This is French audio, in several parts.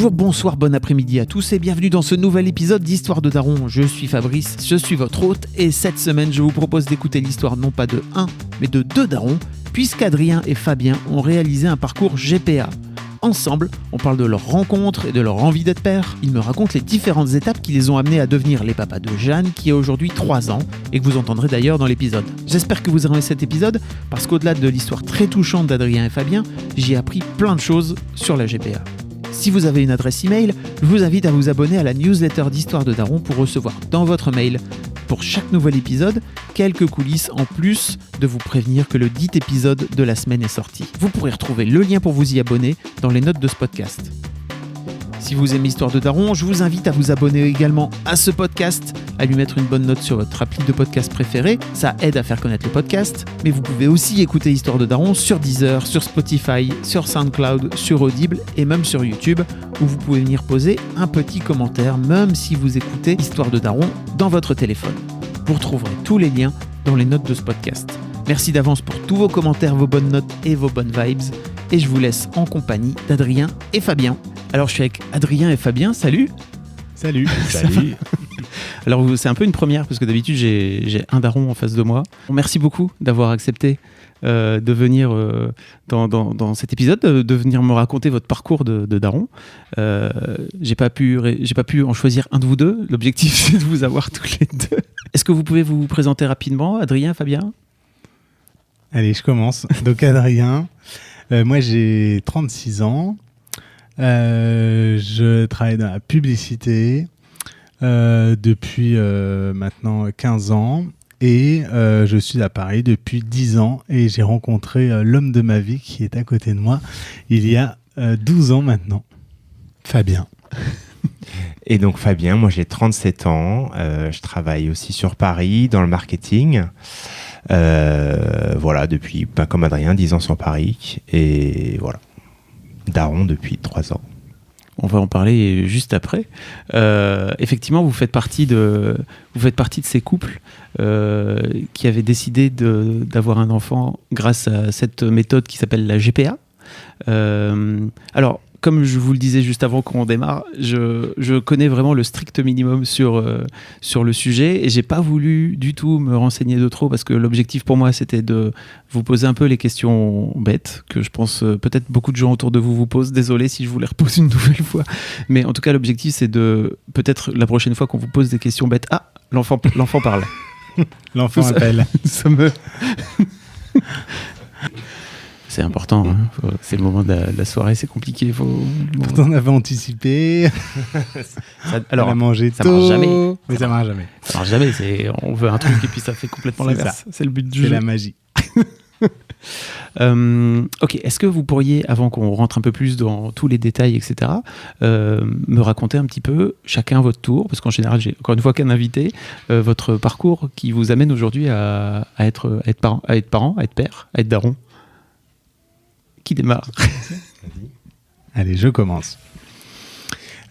Bonjour, bonsoir, bon après-midi à tous et bienvenue dans ce nouvel épisode d'Histoire de Daron. Je suis Fabrice, je suis votre hôte et cette semaine je vous propose d'écouter l'histoire non pas de un, mais de deux darons, puisqu'Adrien et Fabien ont réalisé un parcours GPA. Ensemble, on parle de leur rencontre et de leur envie d'être père. Ils me racontent les différentes étapes qui les ont amenés à devenir les papas de Jeanne, qui a aujourd'hui 3 ans, et que vous entendrez d'ailleurs dans l'épisode. J'espère que vous aurez cet épisode, parce qu'au-delà de l'histoire très touchante d'Adrien et Fabien, j'y ai appris plein de choses sur la GPA. Si vous avez une adresse email, je vous invite à vous abonner à la newsletter d'Histoire de Daron pour recevoir dans votre mail, pour chaque nouvel épisode, quelques coulisses en plus de vous prévenir que le dit épisode de la semaine est sorti. Vous pourrez retrouver le lien pour vous y abonner dans les notes de ce podcast. Si vous aimez Histoire de Daron, je vous invite à vous abonner également à ce podcast, à lui mettre une bonne note sur votre appli de podcast préféré, ça aide à faire connaître le podcast, mais vous pouvez aussi écouter Histoire de Daron sur Deezer, sur Spotify, sur SoundCloud, sur Audible et même sur YouTube, où vous pouvez venir poser un petit commentaire, même si vous écoutez Histoire de Daron dans votre téléphone. Vous retrouverez tous les liens dans les notes de ce podcast. Merci d'avance pour tous vos commentaires, vos bonnes notes et vos bonnes vibes, et je vous laisse en compagnie d'Adrien et Fabien. Alors je suis avec Adrien et Fabien, salut. Salut. Alors c'est un peu une première parce que d'habitude j'ai un daron en face de moi. Merci beaucoup d'avoir accepté de venir dans cet épisode, de venir me raconter votre parcours de daron. J'ai pas pu en choisir un de vous deux. L'objectif c'est de vous avoir tous les deux. Est-ce que vous pouvez vous présenter rapidement, Adrien, Fabien ? Allez, je commence. Donc Adrien, moi j'ai 36 ans. Je travaille dans la publicité depuis maintenant 15 ans et je suis à Paris depuis 10 ans et j'ai rencontré l'homme de ma vie qui est à côté de moi il y a 12 ans maintenant, Fabien. Et donc Fabien, moi j'ai 37 ans, je travaille aussi sur Paris dans le marketing. Voilà, depuis, comme Adrien, 10 ans sur Paris et voilà. Daron depuis 3 ans. On va en parler juste après. Effectivement, vous faites partie de ces couples qui avaient décidé d'avoir un enfant grâce à cette méthode qui s'appelle la GPA. Alors, comme je vous le disais juste avant qu'on démarre, je connais vraiment le strict minimum sur le sujet et j'ai pas voulu du tout me renseigner de trop parce que l'objectif pour moi c'était de vous poser un peu les questions bêtes que je pense peut-être beaucoup de gens autour de vous posent. Désolé si je vous les repose une nouvelle fois, mais en tout cas l'objectif c'est de peut-être la prochaine fois qu'on vous pose des questions bêtes, l'enfant parle. L'enfant appelle. Ça me... C'est important, hein. C'est le moment de la soirée, c'est compliqué. Pourtant on avait anticipé. Alors, on a mangé ça tôt, marche jamais. Mais ça marche jamais. Ça marche jamais. On veut un truc et puis ça fait complètement l'inverse. C'est le but du jeu. C'est la magie. Ok, est-ce que vous pourriez, avant qu'on rentre un peu plus dans tous les détails, etc., me raconter un petit peu, chacun votre tour, parce qu'en général, j'ai encore une fois qu'un invité, votre parcours qui vous amène aujourd'hui à être parent, à être père, à être daron. Qui démarre? Allez, je commence.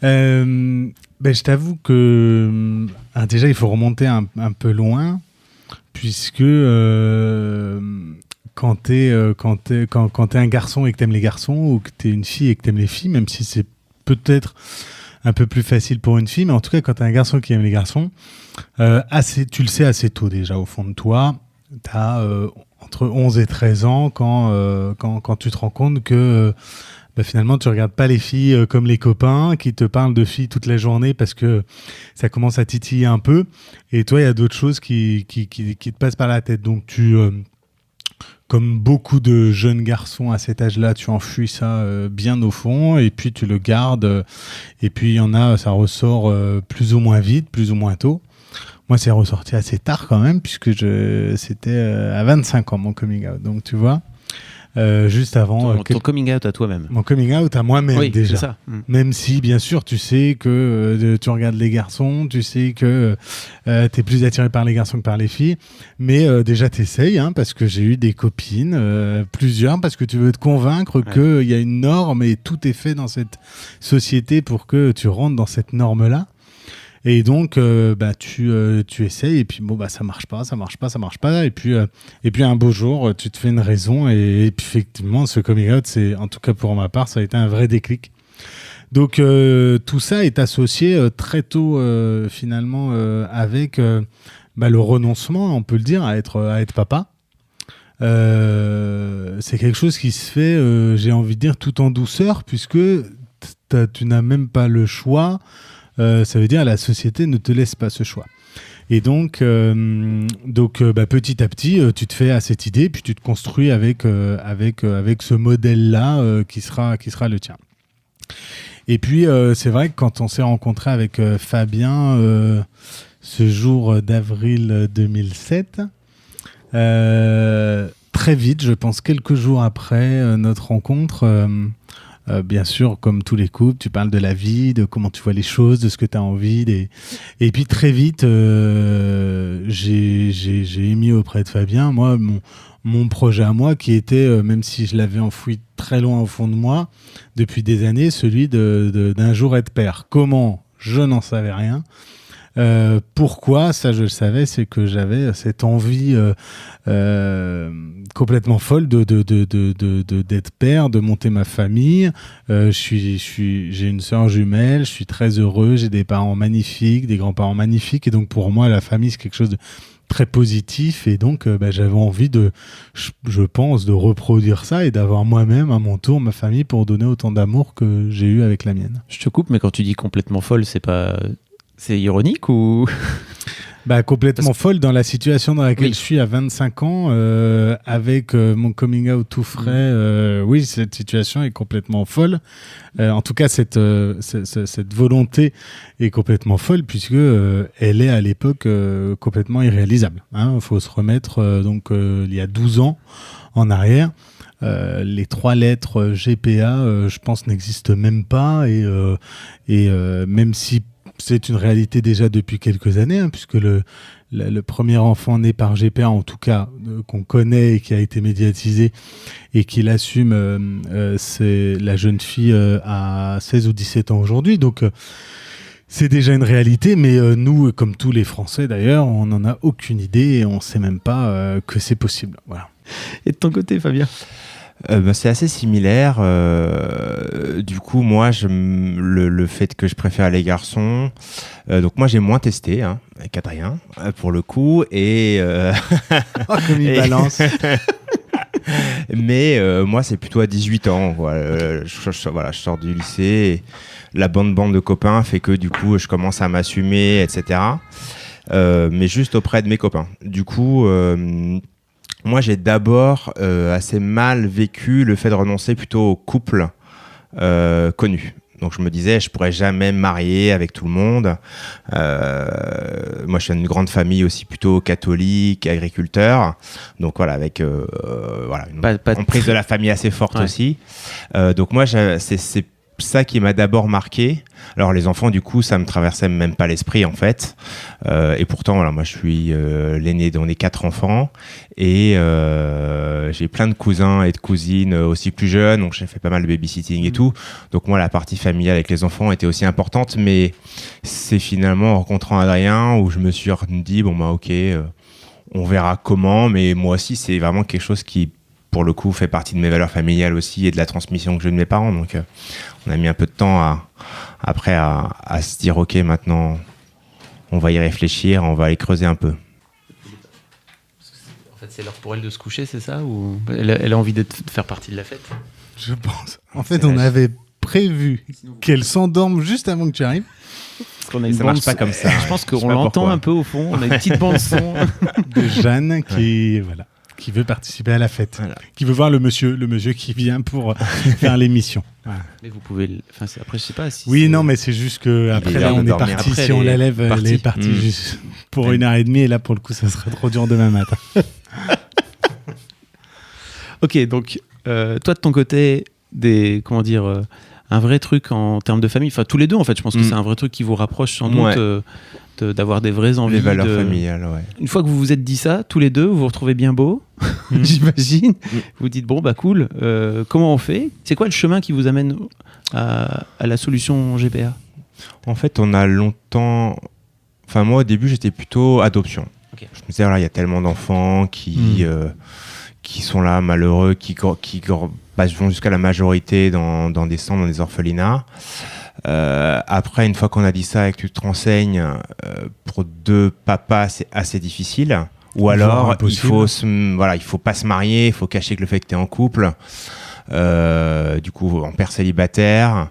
Je t'avoue que déjà, il faut remonter un peu loin, puisque quand t'es un garçon et que t'aimes les garçons, ou que t'es une fille et que t'aimes les filles, même si c'est peut-être un peu plus facile pour une fille, mais en tout cas, quand t'es un garçon qui aime les garçons, tu le sais assez tôt déjà, au fond de toi, t'as... entre 11 et 13 ans quand tu te rends compte que finalement tu regardes pas les filles comme les copains qui te parlent de filles toute la journée parce que ça commence à titiller un peu et toi il y a d'autres choses qui te passent par la tête, donc tu comme beaucoup de jeunes garçons à cet âge-là, tu enfuis ça bien au fond et puis tu le gardes et puis il y en a, ça ressort plus ou moins vite, plus ou moins tôt. Moi, c'est ressorti assez tard quand même, puisque c'était à 25 ans, mon coming out. Donc, tu vois, juste avant... Ton coming out à toi-même. Mon coming out à moi-même, oui, déjà. C'est ça. Même si, bien sûr, tu sais que tu regardes les garçons, tu sais que t'es plus attiré par les garçons que par les filles. Mais déjà, t'essayes, parce que j'ai eu des copines, plusieurs, parce que tu veux te convaincre qu'il y a une norme et tout est fait dans cette société pour que tu rentres dans cette norme-là. Et donc tu essayes et puis ça marche pas et puis un beau jour tu te fais une raison et puis effectivement ce coming out, c'est, en tout cas pour ma part, ça a été un vrai déclic Donc tout ça est associé très tôt finalement avec le renoncement, on peut le dire, à être papa. C'est quelque chose qui se fait, j'ai envie de dire, tout en douceur, puisque tu n'as même pas le choix. Ça veut dire la société ne te laisse pas ce choix. Et donc petit à petit, tu te fais à cette idée, puis tu te construis avec ce modèle-là qui sera le tien. Et puis, c'est vrai que quand on s'est rencontré avec Fabien ce jour d'avril 2007, très vite, je pense quelques jours après notre rencontre, bien sûr, comme tous les couples, tu parles de la vie, de comment tu vois les choses, de ce que tu as envie. Et puis très vite, j'ai émis auprès de Fabien, moi, mon projet à moi, qui était, même si je l'avais enfoui très loin au fond de moi, depuis des années, celui d'un jour être père. Comment ? Je n'en savais rien. Pourquoi ? Ça, je le savais, c'est que j'avais cette envie complètement folle d'être père, de monter ma famille. J'ai une sœur jumelle, je suis très heureux, j'ai des parents magnifiques, des grands-parents magnifiques, et donc pour moi, la famille, c'est quelque chose de très positif, et donc j'avais envie je pense, de reproduire ça et d'avoir moi-même à mon tour ma famille pour donner autant d'amour que j'ai eu avec la mienne. Je te coupe, mais quand tu dis complètement folle, c'est ironique ou... Complètement folle dans la situation dans laquelle je suis à 25 ans, avec mon coming out tout frais. Oui, cette situation est complètement folle. En tout cas, cette volonté est complètement folle, puisque elle est à l'époque complètement irréalisable. Il faut se remettre il y a 12 ans en arrière. Les 3 lettres GPA, je pense, n'existent même pas, et même si c'est une réalité déjà depuis quelques années, puisque le premier enfant né par GPA, en tout cas, qu'on connaît et qui a été médiatisé et qui l'assume, c'est la jeune fille à 16 ou 17 ans aujourd'hui. Donc, c'est déjà une réalité, mais nous, comme tous les Français d'ailleurs, on n'en a aucune idée et on ne sait même pas que c'est possible. Voilà. Et de ton côté, Fabien ? C'est assez similaire. Du coup, moi, le fait que je préfère les garçons, donc moi j'ai moins testé avec Adrien pour le coup, et comme il balance. Mais moi, c'est plutôt à 18 ans. Voilà, je sors du lycée. Et la bande de copains fait que du coup, je commence à m'assumer, etc. Mais juste auprès de mes copains. Du coup. Moi, j'ai d'abord assez mal vécu le fait de renoncer plutôt au couple connu. Donc, je me disais, je pourrais jamais me marier avec tout le monde. Moi, je suis d'une grande famille aussi plutôt catholique, agriculteur. Donc, voilà, avec une emprise de la famille assez forte aussi. Donc, moi, c'est ça qui m'a d'abord marqué. Alors les enfants, du coup, ça me traversait même pas l'esprit en fait. Et pourtant, voilà, moi je suis l'aîné on est 4 enfants, et j'ai plein de cousins et de cousines aussi plus jeunes, donc j'ai fait pas mal de babysitting et tout. Donc moi, la partie familiale avec les enfants était aussi importante, mais c'est finalement en rencontrant Adrien où je me suis dit ok, on verra comment, mais moi aussi c'est vraiment quelque chose qui, pour le coup, fait partie de mes valeurs familiales aussi et de la transmission que j'ai de mes parents. Donc, on a mis un peu de temps après à se dire, ok, maintenant, on va y réfléchir, on va aller creuser un peu. En fait, c'est l'heure pour elle de se coucher, c'est ça ? Ou elle a envie de faire partie de la fête ? Je pense. En fait, on avait prévu qu'elle s'endorme juste avant que tu arrives. Ça marche pas comme ça. Je pense qu'on l'entend un peu au fond. On a une petite bande son de Jeanne qui veut participer à la fête, qui veut voir le monsieur qui vient pour faire l'émission. Voilà. Mais vous pouvez... après, je sais pas si... Oui, non, mais c'est juste qu'après, là, on est parti. Si on la lève, elle est partie juste pour 1h30, et là, pour le coup, ça serait trop dur demain matin. Ok, donc, toi, de ton côté, un vrai truc en termes de famille, enfin, tous les deux, en fait, je pense que c'est un vrai truc qui vous rapproche sans doute d'avoir des vraies envies. Les valeurs familiales, ouais. Une fois que vous vous êtes dit ça, tous les deux, vous vous retrouvez bien beaux, j'imagine. Vous dites, cool, comment on fait ? C'est quoi le chemin qui vous amène à la solution GPA ? En fait, on a longtemps... Enfin, moi, au début, j'étais plutôt adoption. Okay. Je me disais, il y a tellement d'enfants qui sont là, malheureux, qui vont jusqu'à la majorité dans des centres, dans des orphelinats. Après, une fois qu'on a dit ça et que tu te renseignes, pour 2 papas, c'est assez difficile. Ou alors, il faut pas se marier, il faut cacher que le fait que tu es en couple. Du coup, en père célibataire.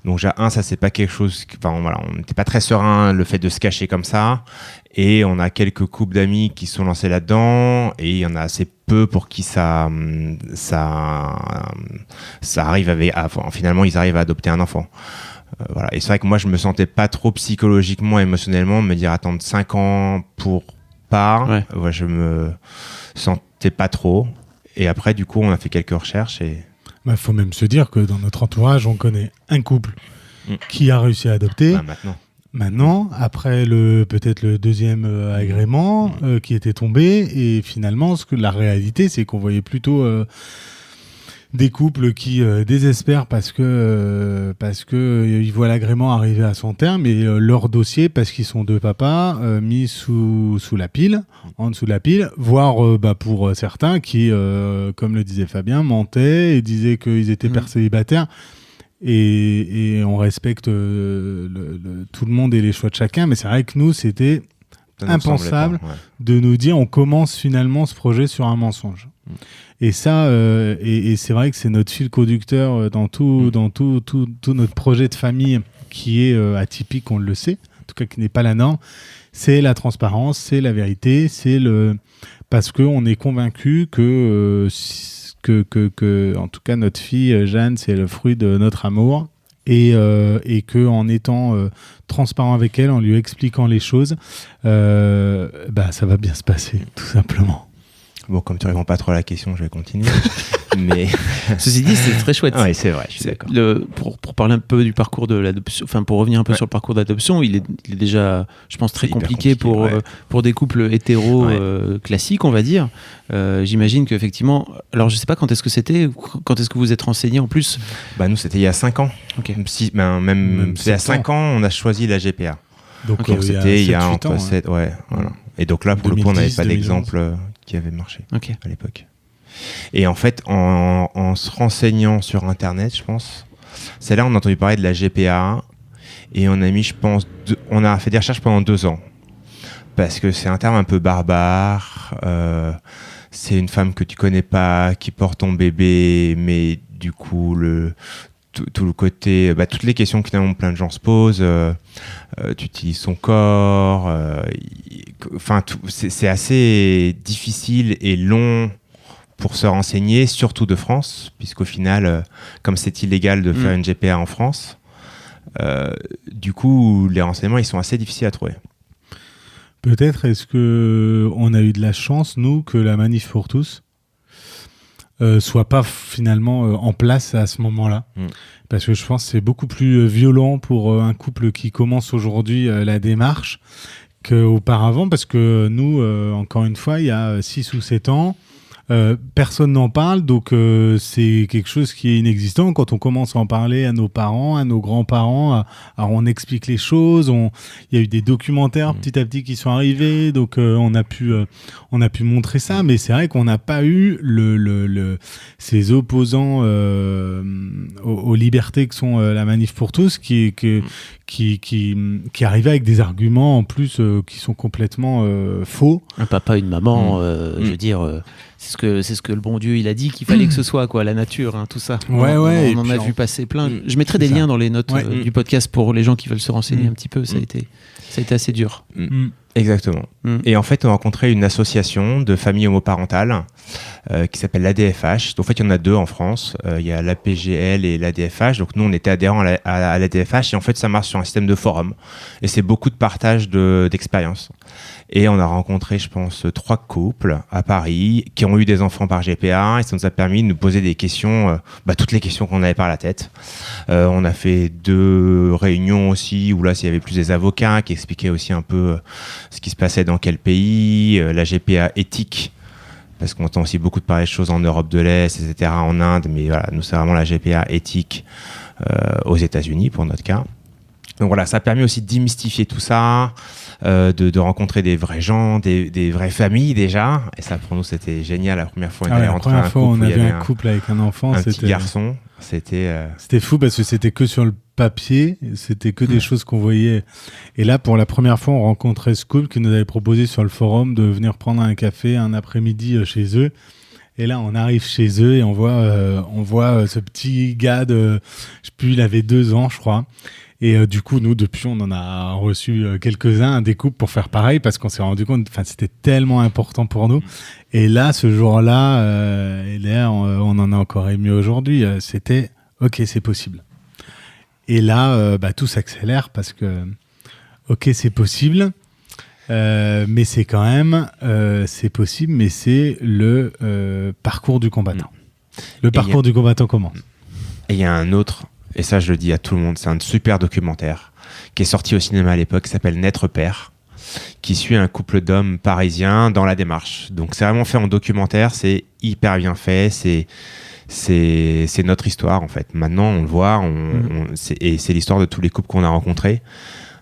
Donc, déjà, ça, c'est pas quelque chose. On n'était pas très serein, le fait de se cacher comme ça. Et on a quelques couples d'amis qui sont lancés là-dedans. Et il y en a assez peu pour qui ça arrive finalement, ils arrivent à adopter un enfant. Voilà. Et c'est vrai que moi, je me sentais pas trop psychologiquement, émotionnellement, me dire attendre 5 ans pour pas. Ouais, je me sentais pas trop. Et après, du coup, on a fait quelques recherches et. Faut même se dire que dans notre entourage, on connaît un couple qui a réussi à adopter. Maintenant, après peut-être le deuxième agrément qui était tombé, et finalement, la réalité, c'est qu'on voyait plutôt des couples qui désespèrent parce que ils voient l'agrément arriver à son terme et leur dossier, parce qu'ils sont 2 papas, mis sous la pile, en dessous de la pile, voire pour certains qui, comme le disait Fabien, mentaient et disaient qu'ils étaient pères célibataires. Et on respecte tout le monde et les choix de chacun, mais c'est vrai que nous, c'était impensable de nous dire on commence finalement ce projet sur un mensonge. Et ça, et c'est vrai que c'est notre fil conducteur dans tout notre projet de famille qui est atypique, on le sait, en tout cas qui n'est pas la norme. C'est la transparence, c'est la vérité, parce qu'on est convaincu que en tout cas notre fille Jeanne, c'est le fruit de notre amour. Et que en étant transparent avec elle, en lui expliquant les choses, ça va bien se passer, tout simplement. Bon, comme tu réponds pas trop à la question, je vais continuer. Mais ceci dit, c'est très chouette. Oui, c'est vrai, je suis d'accord. Pour parler un peu du parcours de l'adoption, enfin pour revenir un peu sur le parcours d'adoption, il est déjà, je pense, très compliqué pour des couples hétéros classiques, on va dire. J'imagine qu'effectivement, alors je sais pas quand est-ce que vous êtes renseigné en plus. Nous, c'était il y a 5 ans. Okay. Même il y a 5 ans, on a choisi la GPA. Donc c'était il y a entre 7, voilà. Et donc là, pour 2010, le coup, on n'avait pas d'exemple qui avait marché à l'époque. Et en fait, en se renseignant sur Internet, je pense, c'est là on a entendu parler de la GPA et on a mis, je pense, on a fait des recherches pendant 2 ans parce que c'est un terme un peu barbare. C'est une femme que tu connais pas, qui porte ton bébé, mais du coup, tout le côté, toutes les questions que finalement plein de gens se posent, tu utilises son corps, c'est assez difficile et long pour se renseigner, surtout de France, puisqu'au final, comme c'est illégal de faire une GPA en France, du coup, les renseignements, ils sont assez difficiles à trouver. Peut-être est-ce qu'on a eu de la chance, nous, que la Manif pour tous soit pas finalement en place à ce moment-là. Parce que je pense que c'est beaucoup plus violent pour un couple qui commence aujourd'hui la démarche qu'auparavant, parce que nous, encore une fois, il y a 6 ou 7 ans, personne n'en parle, donc c'est quelque chose qui est inexistant. Quand on commence à en parler à nos parents, à nos grands-parents, alors on explique les choses, il y a eu des documentaires petit à petit qui sont arrivés, donc on a pu montrer ça, mais c'est vrai qu'on n'a pas eu ces opposants aux libertés que sont la Manif pour tous qui arrivaient avec des arguments en plus qui sont complètement faux. Un papa, une maman, je veux dire... C'est ce que le bon Dieu il a dit qu'il fallait que ce soit, quoi, la nature, hein, tout ça. On en a vu passer plein. Je mettrai des liens dans les notes du podcast pour les gens qui veulent se renseigner un petit peu. Ça a été assez dur. Exactement. Et en fait, on a rencontré une association de familles homoparentales qui s'appelle l'ADFH. En fait, il y en a 2 en France. Il y a l'APGL et l'ADFH. Donc, nous, on était adhérents à l'ADFH. Et en fait, ça marche sur un système de forum. Et c'est beaucoup de partage d'expériences. Et on a rencontré, je pense, 3 couples à Paris qui ont eu des enfants par GPA. Et ça nous a permis de nous poser des questions, toutes les questions qu'on avait par la tête. On a fait 2 réunions aussi où là, il y avait plus des avocats qui expliquaient aussi un peu ce qui se passait dans quel pays, la GPA éthique, parce qu'on entend aussi beaucoup de parler de choses en Europe de l'Est, etc., en Inde, mais voilà, nous, c'est vraiment la GPA éthique aux États-Unis pour notre cas. Donc voilà, ça a permis aussi de démystifier tout ça. de rencontrer des vrais gens, des vraies familles déjà. Et ça, pour nous, c'était génial. La première fois, on avait un couple avec un enfant, un petit garçon. C'était fou parce que c'était que sur le papier, c'était que des choses qu'on voyait. Et là, pour la première fois, on rencontrait ce couple qui nous avait proposé sur le forum de venir prendre un café un après-midi chez eux. Et là, on arrive chez eux et on voit ce petit gars de, je sais plus, il avait 2 ans, je crois. Et du coup, nous, depuis, on en a reçu quelques-uns, des couples pour faire pareil parce qu'on s'est rendu compte, c'était tellement important pour nous. Et là, ce jour-là, on en a encore ému aujourd'hui. C'était, ok, c'est possible. Et là, tout s'accélère parce que, ok, c'est possible, mais c'est quand même, c'est possible, mais c'est le parcours du combattant. Le parcours du combattant commence. Et il y a un autre, et ça je le dis à tout le monde, c'est un super documentaire qui est sorti au cinéma à l'époque, qui s'appelle N'être père, qui suit un couple d'hommes parisiens dans la démarche. Donc c'est vraiment fait en documentaire, c'est hyper bien fait, c'est notre histoire en fait. Maintenant on le voit, et c'est l'histoire de tous les couples qu'on a rencontrés.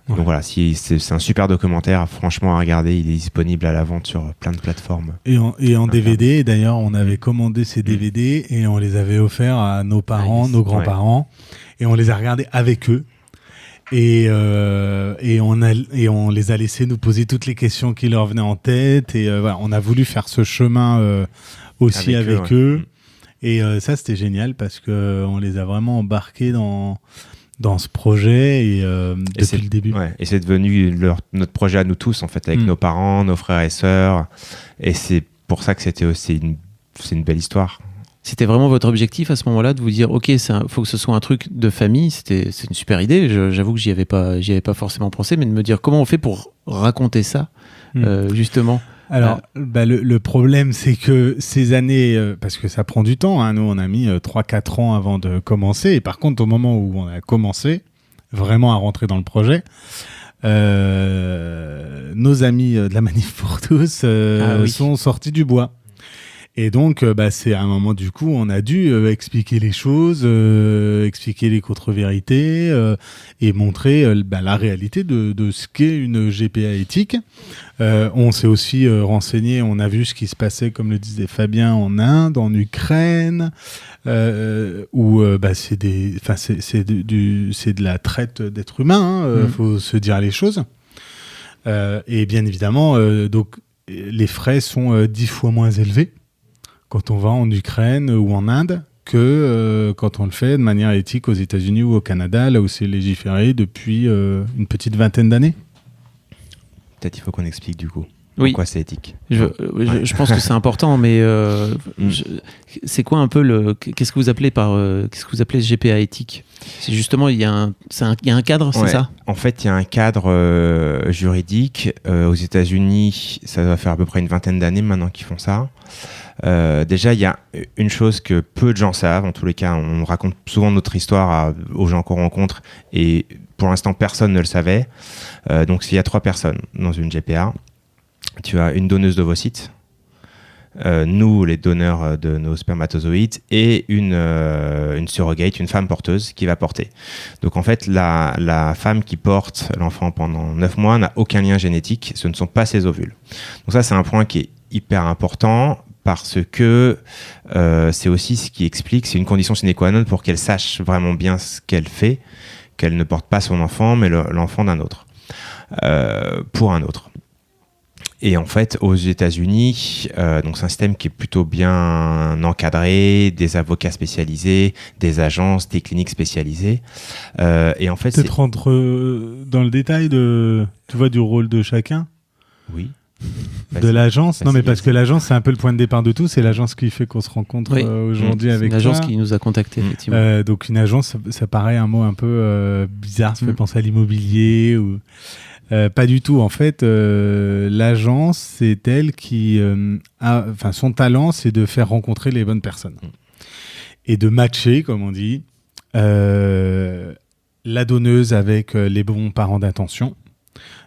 Ouais. Donc voilà, c'est un super documentaire, franchement à regarder, il est disponible à la vente sur plein de plateformes. Et en DVD, et d'ailleurs on avait commandé ces DVD et on les avait offerts à nos parents, nos grands-parents, et on les a regardés avec eux. Et on les a laissés nous poser toutes les questions qui leur venaient en tête, et voilà, on a voulu faire ce chemin aussi avec eux. Et ça c'était génial parce qu'on les a vraiment embarqués dans ce projet et depuis le début. Ouais, et c'est devenu notre projet à nous tous en fait, avec nos parents, nos frères et sœurs, et c'est pour ça que c'est une belle histoire. C'était vraiment votre objectif à ce moment-là de vous dire ok, faut que ce soit un truc de famille. C'est une super idée. J'avoue que j'y avais pas forcément pensé, mais de me dire comment on fait pour raconter ça justement. Alors, le problème, c'est que ces années, parce que ça prend du temps, hein, nous on a mis 3-4 ans avant de commencer, et par contre au moment où on a commencé vraiment à rentrer dans le projet, nos amis de la Manif pour tous sont sortis du bois. Et donc, c'est à un moment, du coup, on a dû expliquer les choses, expliquer les contre-vérités et montrer la réalité de ce qu'est une GPA éthique. On s'est aussi renseigné, on a vu ce qui se passait, comme le disait Fabien, en Inde, en Ukraine, où c'est de la traite d'êtres humains, faut se dire les choses. Et bien évidemment, donc, les frais sont 10 fois moins élevés quand on va en Ukraine ou en Inde que quand on le fait de manière éthique aux États-Unis ou au Canada, là où c'est légiféré depuis une petite vingtaine d'années. Peut-être il faut qu'on explique du coup. Oui. Pourquoi c'est éthique. Je pense que c'est important, mais c'est quoi un peu qu'est-ce que vous appelez GPA éthique? C'est justement il y a un cadre, c'est ça? En fait, il y a un cadre juridique aux États-Unis. Ça doit faire à peu près une vingtaine d'années maintenant qu'ils font ça. Déjà, il y a une chose que peu de gens savent. En tous les cas, on raconte souvent notre histoire aux gens qu'on rencontre, et pour l'instant, personne ne le savait. Donc, s'il y a 3 personnes dans une GPA, tu as une donneuse d'ovocytes, nous, les donneurs de nos spermatozoïdes, et une surrogate, une femme porteuse qui va porter. Donc en fait, la femme qui porte l'enfant pendant 9 mois n'a aucun lien génétique, ce ne sont pas ses ovules. Donc ça, c'est un point qui est hyper important, parce que c'est aussi ce qui explique, c'est une condition sine qua non pour qu'elle sache vraiment bien ce qu'elle fait, qu'elle ne porte pas son enfant, mais l'enfant d'un autre, pour un autre. Et en fait, aux États-Unis, donc c'est un système qui est plutôt bien encadré, des avocats spécialisés, des agences, des cliniques spécialisées. Et en fait, peut-être rentrer dans le détail du rôle de chacun. Oui. De l'agence. Non, mais parce que l'agence, c'est un peu le point de départ de tout. C'est l'agence qui fait qu'on se rencontre aujourd'hui avec toi. C'est l'agence qui nous a contactés, effectivement. Donc une agence, ça paraît un mot un peu bizarre. Ça fait penser à l'immobilier ou... pas du tout. En fait, l'agence, c'est elle qui son talent, c'est de faire rencontrer les bonnes personnes et de matcher, comme on dit, la donneuse avec les bons parents d'intention.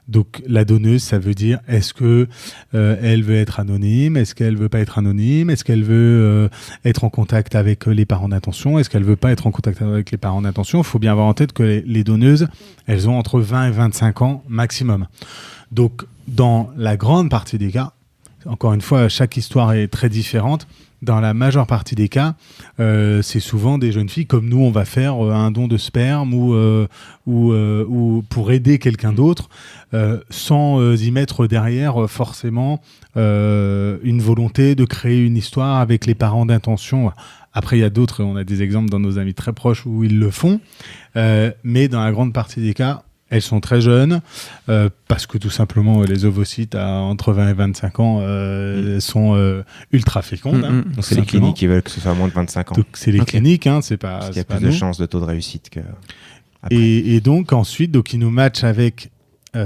Donc la donneuse, ça veut dire est-ce que elle veut être anonyme, est-ce qu'elle veut pas être anonyme, est-ce qu'elle veut être en contact avec les parents d'intention, est-ce qu'elle veut pas être en contact avec les parents d'intention. Il faut bien avoir en tête que les donneuses, elles ont entre 20 et 25 ans maximum. Donc dans la grande partie des cas, encore une fois, chaque histoire est très différente. Dans la majeure partie des cas, c'est souvent des jeunes filles comme nous, on va faire un don de sperme ou pour aider quelqu'un d'autre, sans y mettre derrière forcément une volonté de créer une histoire avec les parents d'intention. Après, il y a d'autres, on a des exemples dans nos amis très proches où ils le font, mais dans la grande partie des cas, elles sont très jeunes parce que tout simplement les ovocytes entre 20 et 25 ans sont ultra fécondes. Donc c'est les cliniques qui veulent que ce soit à moins de 25 ans. Donc c'est les cliniques, c'est pas. Parce qu'il y a plus de chances de taux de réussite que. Et donc ensuite, ils nous matchent avec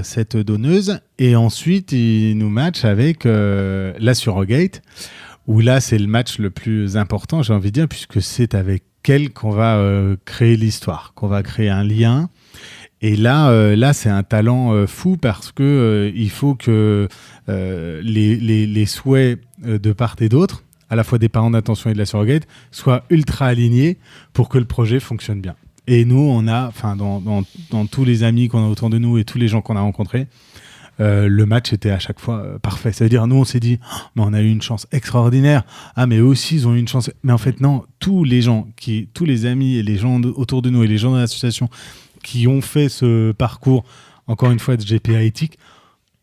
cette donneuse et ensuite ils nous matchent avec la surrogate où là c'est le match le plus important, j'ai envie de dire, puisque c'est avec elle qu'on va créer l'histoire, qu'on va créer un lien. Et là, c'est un talent fou parce que il faut que les souhaits de part et d'autre, à la fois des parents d'intention et de la surrogate, soient ultra alignés pour que le projet fonctionne bien. Et nous, on a, dans tous les amis qu'on a autour de nous et tous les gens qu'on a rencontrés, le match était à chaque fois parfait. C'est-à-dire, nous, on s'est dit, mais on a eu une chance extraordinaire. Ah, mais eux aussi, ils ont eu une chance. Mais en fait, non, tous les amis et les gens autour de nous et les gens de l'association qui ont fait ce parcours, encore une fois, de GPA éthique,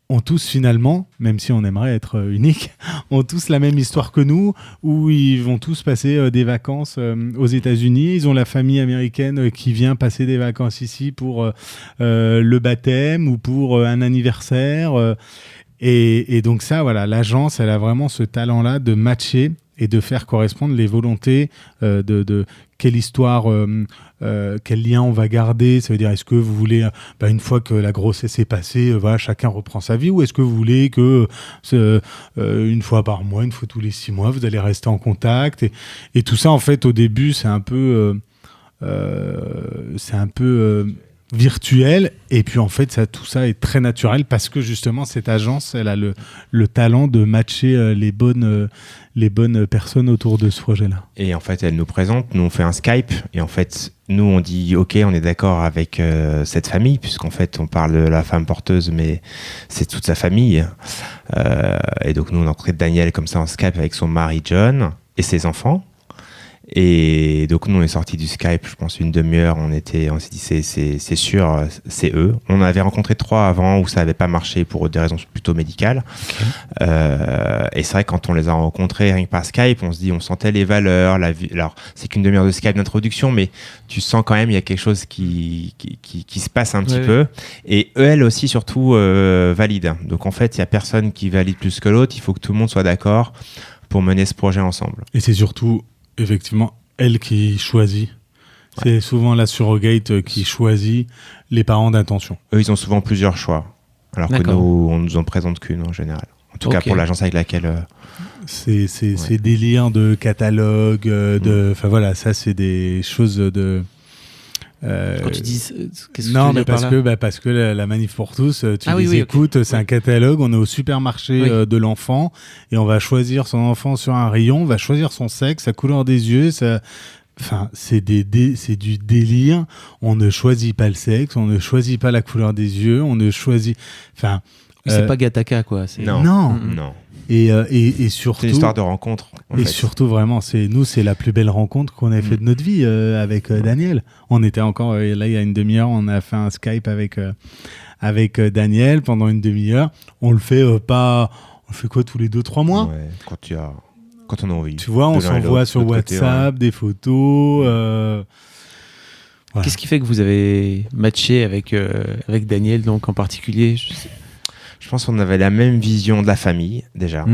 ont tous finalement, même si on aimerait être unique, ont tous la même histoire que nous, où ils vont tous passer des vacances aux États-Unis. Ils ont la famille américaine qui vient passer des vacances ici pour le baptême ou pour un anniversaire. Et donc ça, voilà, l'agence, elle a vraiment ce talent-là de matcher et de faire correspondre les volontés de quelle histoire, quel lien on va garder. Ça veut dire, est-ce que vous voulez, une fois que la grossesse est passée, chacun reprend sa vie, ou est-ce que vous voulez que une fois par mois, une fois tous les 6 mois, vous allez rester en contact et tout ça, en fait, au début, c'est un peu virtuel, et puis en fait tout ça est très naturel parce que justement cette agence, elle a le talent de matcher les bonnes personnes autour de ce projet-là. Et en fait elle nous présente, nous on fait un Skype, et en fait nous on dit ok, on est d'accord avec cette famille, puisqu'en fait on parle de la femme porteuse, mais c'est toute sa famille, et donc nous on a entré Daniel comme ça en Skype avec son mari John et ses enfants. Et donc nous on est sortis du Skype, je pense une demi-heure, on s'est dit c'est sûr, c'est eux. On avait rencontré 3 avant où ça n'avait pas marché pour des raisons plutôt médicales. Okay. Et c'est vrai que quand on les a rencontrés rien que par Skype, on se dit, on sentait les valeurs, la vie. Alors c'est qu'une demi-heure de Skype d'introduction, mais tu sens quand même il y a quelque chose qui se passe un petit peu. Et elle aussi surtout valide. Donc en fait il y a personne qui valide plus que l'autre. Il faut que tout le monde soit d'accord pour mener ce projet ensemble. Et c'est surtout effectivement elle qui choisit. Ouais. C'est souvent la surrogate qui choisit les parents d'intention. Eux, ils ont souvent plusieurs choix, alors que nous, on nous en présente qu'une en général. En tout cas pour l'agence avec laquelle... C'est des liens de catalogue, ça c'est des choses de... Quand tu dis, qu'est-ce que non, tu veux mais dire parce que la Manif pour tous, écoutes, okay. C'est un catalogue. On est au supermarché de l'enfant et on va choisir son enfant sur un rayon, on va choisir son sexe, sa couleur des yeux. C'est du délire. On ne choisit pas le sexe, on ne choisit pas la couleur des yeux, on ne choisit. C'est pas Gattaca, quoi. Non. Et surtout, c'est une histoire de rencontre. Surtout, vraiment, c'est la plus belle rencontre qu'on ait fait de notre vie avec Daniel. On était encore, là, il y a une demi-heure, on a fait un Skype avec Daniel pendant une demi-heure. On le fait pas... On le fait quoi, tous les 2-3 mois ? Ouais, quand on a envie. Tu vois, on s'envoie sur WhatsApp des photos... Voilà. Qu'est-ce qui fait que vous avez matché avec Daniel, donc, en particulier ? Je pense qu'on avait la même vision de la famille, déjà.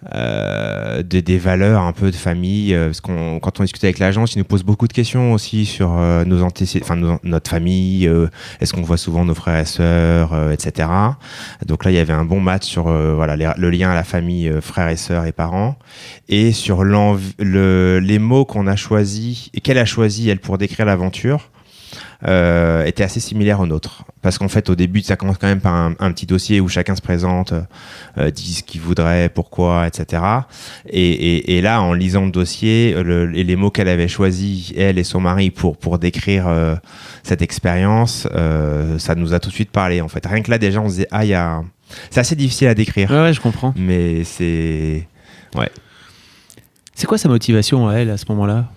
Des valeurs un peu de famille. Parce quand on discute avec l'agence, ils nous posent beaucoup de questions aussi sur nos antécédents, notre famille. Est-ce qu'on voit souvent nos frères et sœurs, etc. Donc là, il y avait un bon match sur le lien à la famille, frères et sœurs et parents. Et sur les mots qu'on a choisis, et qu'elle a choisi, elle, pour décrire l'aventure. était assez similaire au nôtre. Parce qu'en fait, au début, ça commence quand même par un petit dossier où chacun se présente, dit ce qu'il voudrait, pourquoi, etc. Et là, en lisant le dossier, les mots qu'elle avait choisis, elle et son mari, pour décrire cette expérience, ça nous a tout de suite parlé. En fait, rien que là, déjà, on se disait, c'est assez difficile à décrire. Ouais, je comprends. Mais c'est... Ouais. C'est quoi sa motivation à elle à ce moment-là ?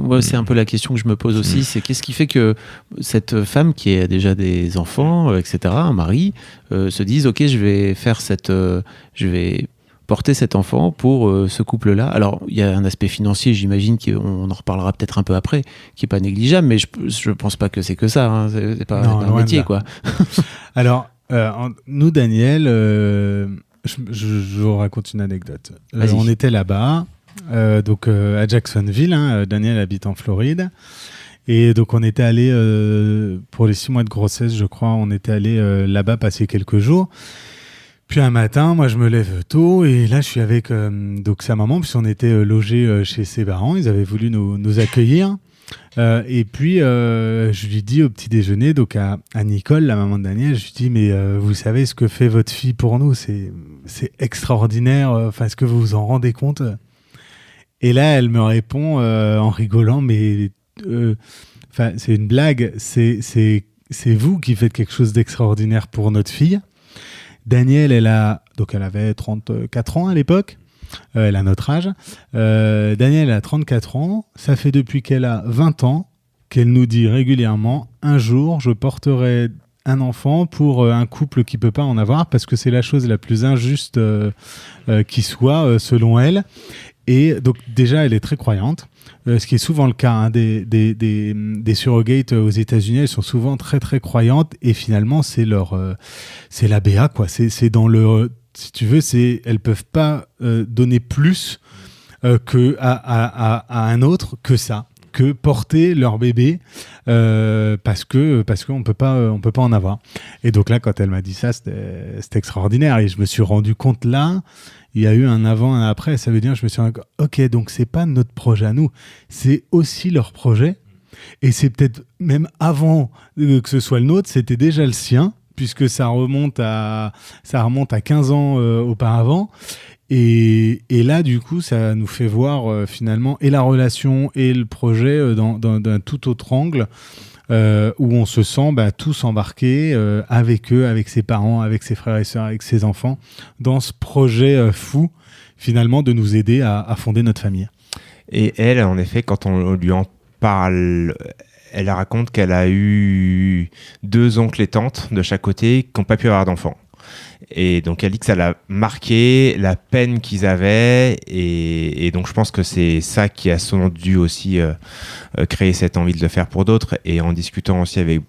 Moi, c'est un peu la question que je me pose aussi. C'est qu'est-ce qui fait que cette femme qui a déjà des enfants, etc., un mari, se dise ok, je vais porter cet enfant pour ce couple-là. Alors, il y a un aspect financier, j'imagine qu'on en reparlera peut-être un peu après, qui est pas négligeable, mais je pense pas que c'est que ça. Hein. C'est pas un métier, quoi. Alors, nous, Daniel, je vous raconte une anecdote. On était là-bas. Donc à Jacksonville, Daniel habite en Floride, et donc on était allé pour les 6 mois de grossesse, je crois, on était allé là-bas passer quelques jours. Puis un matin, moi je me lève tôt et là je suis avec donc sa maman, puis on était logés chez ses parents, ils avaient voulu nous accueillir. Et puis je lui dis au petit déjeuner, donc à Nicole, la maman de Daniel, je lui dis mais vous savez ce que fait votre fille pour nous, c'est extraordinaire, est-ce que vous vous en rendez compte ? Et là, elle me répond en rigolant, mais c'est une blague, c'est vous qui faites quelque chose d'extraordinaire pour notre fille. Daniel, elle avait 34 ans à l'époque, elle a notre âge. Daniel a 34 ans, ça fait depuis qu'elle a 20 ans qu'elle nous dit régulièrement, un jour, je porterai un enfant pour un couple qui ne peut pas en avoir, parce que c'est la chose la plus injuste qui soit, selon elle. Et donc déjà, elle est très croyante, ce qui est souvent le cas des surrogates aux États-Unis. Elles sont souvent très très croyantes, et finalement c'est la BA, quoi. C'est dans le, si tu veux, elles peuvent pas donner plus que à un autre que ça, que porter leur bébé parce qu'on peut pas en avoir. Et donc là, quand elle m'a dit ça, c'était extraordinaire, et je me suis rendu compte là. Il y a eu un avant, un après. Ça veut dire, je me suis dit, ok, donc c'est pas notre projet à nous, c'est aussi leur projet. Et c'est peut-être même avant que ce soit le nôtre, c'était déjà le sien, puisque ça remonte à 15 ans auparavant. Et là, du coup, ça nous fait voir finalement et la relation et le projet d'un tout autre angle. Où on se sent tous embarqués avec eux, avec ses parents, avec ses frères et sœurs, avec ses enfants, dans ce projet fou, finalement, de nous aider à fonder notre famille. Et elle, en effet, quand on lui en parle, elle raconte qu'elle a eu 2 oncles et tantes de chaque côté qui n'ont pas pu avoir d'enfants. Et donc elle dit que ça l'a marqué, la peine qu'ils avaient, et donc je pense que c'est ça qui a souvent dû aussi créer cette envie de le faire pour d'autres. Et en discutant aussi avec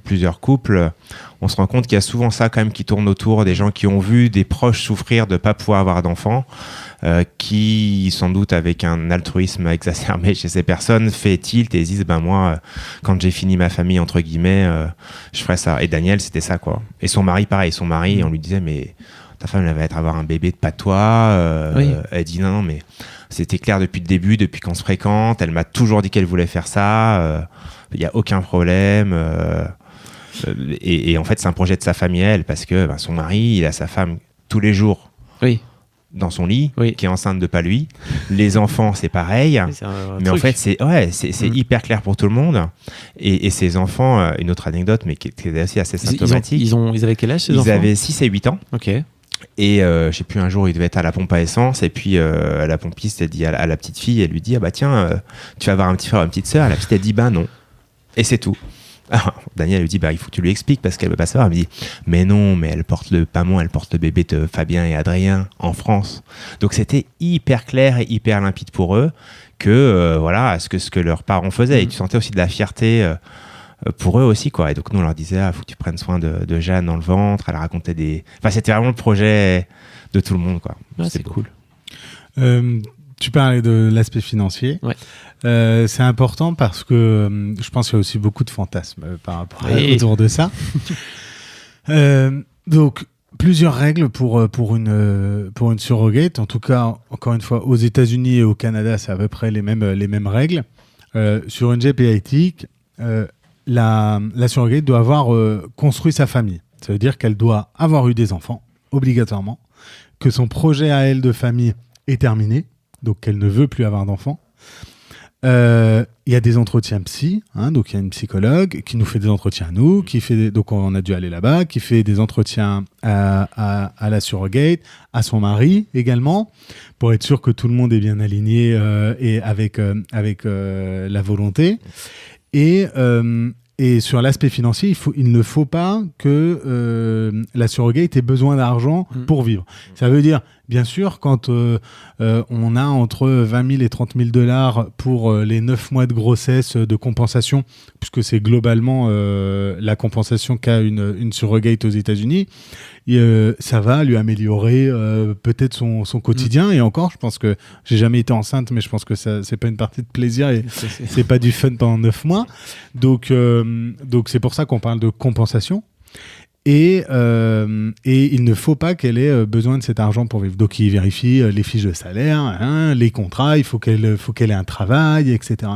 plusieurs couples, on se rend compte qu'il y a souvent ça quand même qui tourne autour, des gens qui ont vu des proches souffrir de ne pas pouvoir avoir d'enfants, qui sans doute avec un altruisme exacerbé chez ces personnes fait tilt et disent moi quand j'ai fini ma famille entre guillemets je ferai ça. Et Daniel, c'était ça, quoi. Et son mari pareil, on lui disait mais ta femme elle va avoir un bébé de pas toi, oui. Elle dit non mais c'était clair depuis le début, depuis qu'on se fréquente, elle m'a toujours dit qu'elle voulait faire ça, il y a aucun problème. Et en fait c'est un projet de sa famille elle, parce que son mari il a sa femme tous les jours. Oui. Dans son lit, oui. Qui est enceinte de pas lui. Les enfants, c'est pareil. Mais truc. En fait, c'est hyper clair pour tout le monde. Et ces enfants, une autre anecdote, mais qui est aussi assez symptomatique. Ils avaient quel âge, ces enfants ? Ils avaient 6 et 8 ans. Ok. Et je sais plus, un jour, ils devaient être à la pompe à essence. Et puis, la pompiste, elle dit à la petite fille, elle lui dit, tiens, tu vas avoir un petit frère, une petite sœur. La petite, elle dit, non. Et c'est tout. Alors, Daniel lui dit il faut que tu lui expliques parce qu'elle veut pas savoir. Elle me dit mais non, mais elle porte le bébé de Fabien et Adrien en France. Donc c'était hyper clair et hyper limpide pour eux que ce que leurs parents faisaient. Et tu sentais aussi de la fierté pour eux aussi, quoi. Et donc nous on leur disait faut que tu prennes soin de Jeanne dans le ventre. Elle racontait c'était vraiment le projet de tout le monde, quoi. C'est cool. Tu parlais de l'aspect financier. Ouais. C'est important parce que je pense qu'il y a aussi beaucoup de fantasmes par rapport autour de ça. Donc, plusieurs règles pour une surrogate. En tout cas, encore une fois, aux États-Unis et au Canada, c'est à peu près les mêmes règles. Sur une GPA éthique, la surrogate doit avoir construit sa famille. Ça veut dire qu'elle doit avoir eu des enfants, obligatoirement, que son projet à elle de famille est terminé, donc qu'elle ne veut plus avoir d'enfants. Il y a des entretiens psy, donc il y a une psychologue qui nous fait des entretiens à nous, donc on a dû aller là-bas, qui fait des entretiens à la surrogate, à son mari également, pour être sûr que tout le monde est bien aligné et avec la volonté. Et sur l'aspect financier, il ne faut pas que la surrogate ait besoin d'argent pour vivre. Ça veut dire, bien sûr, quand on a entre 20 000 et 30 000 $ pour les 9 mois de grossesse de compensation, puisque c'est globalement la compensation qu'a une surrogate aux États-Unis, ça va lui améliorer peut-être son quotidien. Et encore, je pense que j'ai jamais été enceinte, mais je pense que ça, c'est pas une partie de plaisir et c'est pas du fun pendant 9 mois. Donc c'est pour ça qu'on parle de compensation. Et il ne faut pas qu'elle ait besoin de cet argent pour vivre. Donc, il vérifie les fiches de salaire, les contrats, il faut qu'elle ait un travail, etc.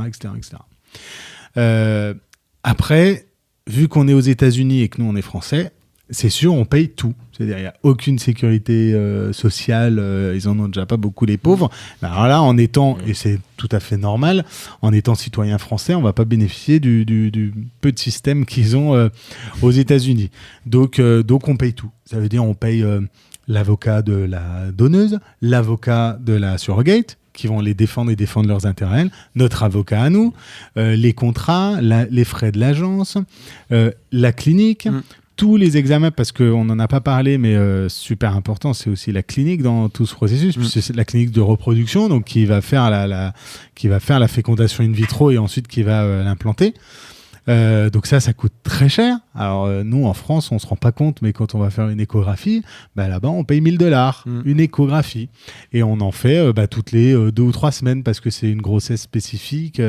Après, vu qu'on est aux États-Unis et que nous, on est français, c'est sûr, on paye tout. C'est-à-dire, il n'y a aucune sécurité sociale. Ils en ont déjà pas beaucoup, les pauvres. Alors là, en étant, et c'est tout à fait normal, en étant citoyen français, on ne va pas bénéficier du peu de système qu'ils ont aux États-Unis. Donc, on paye tout. Ça veut dire on paye l'avocat de la donneuse, l'avocat de la surrogate, qui vont les défendre et défendre leurs intérêts, notre avocat à nous, les contrats, les frais de l'agence, la clinique, tous les examens, parce qu'on n'en a pas parlé, mais super important, c'est aussi la clinique dans tout ce processus, puisque c'est la clinique de reproduction, donc qui va faire la fécondation in vitro et ensuite qui va l'implanter. Donc ça coûte très cher. Alors nous en France on se rend pas compte, mais quand on va faire une échographie, là-bas on paye 1 000 $ une échographie et on en fait toutes les 2 ou 3 semaines parce que c'est une grossesse spécifique.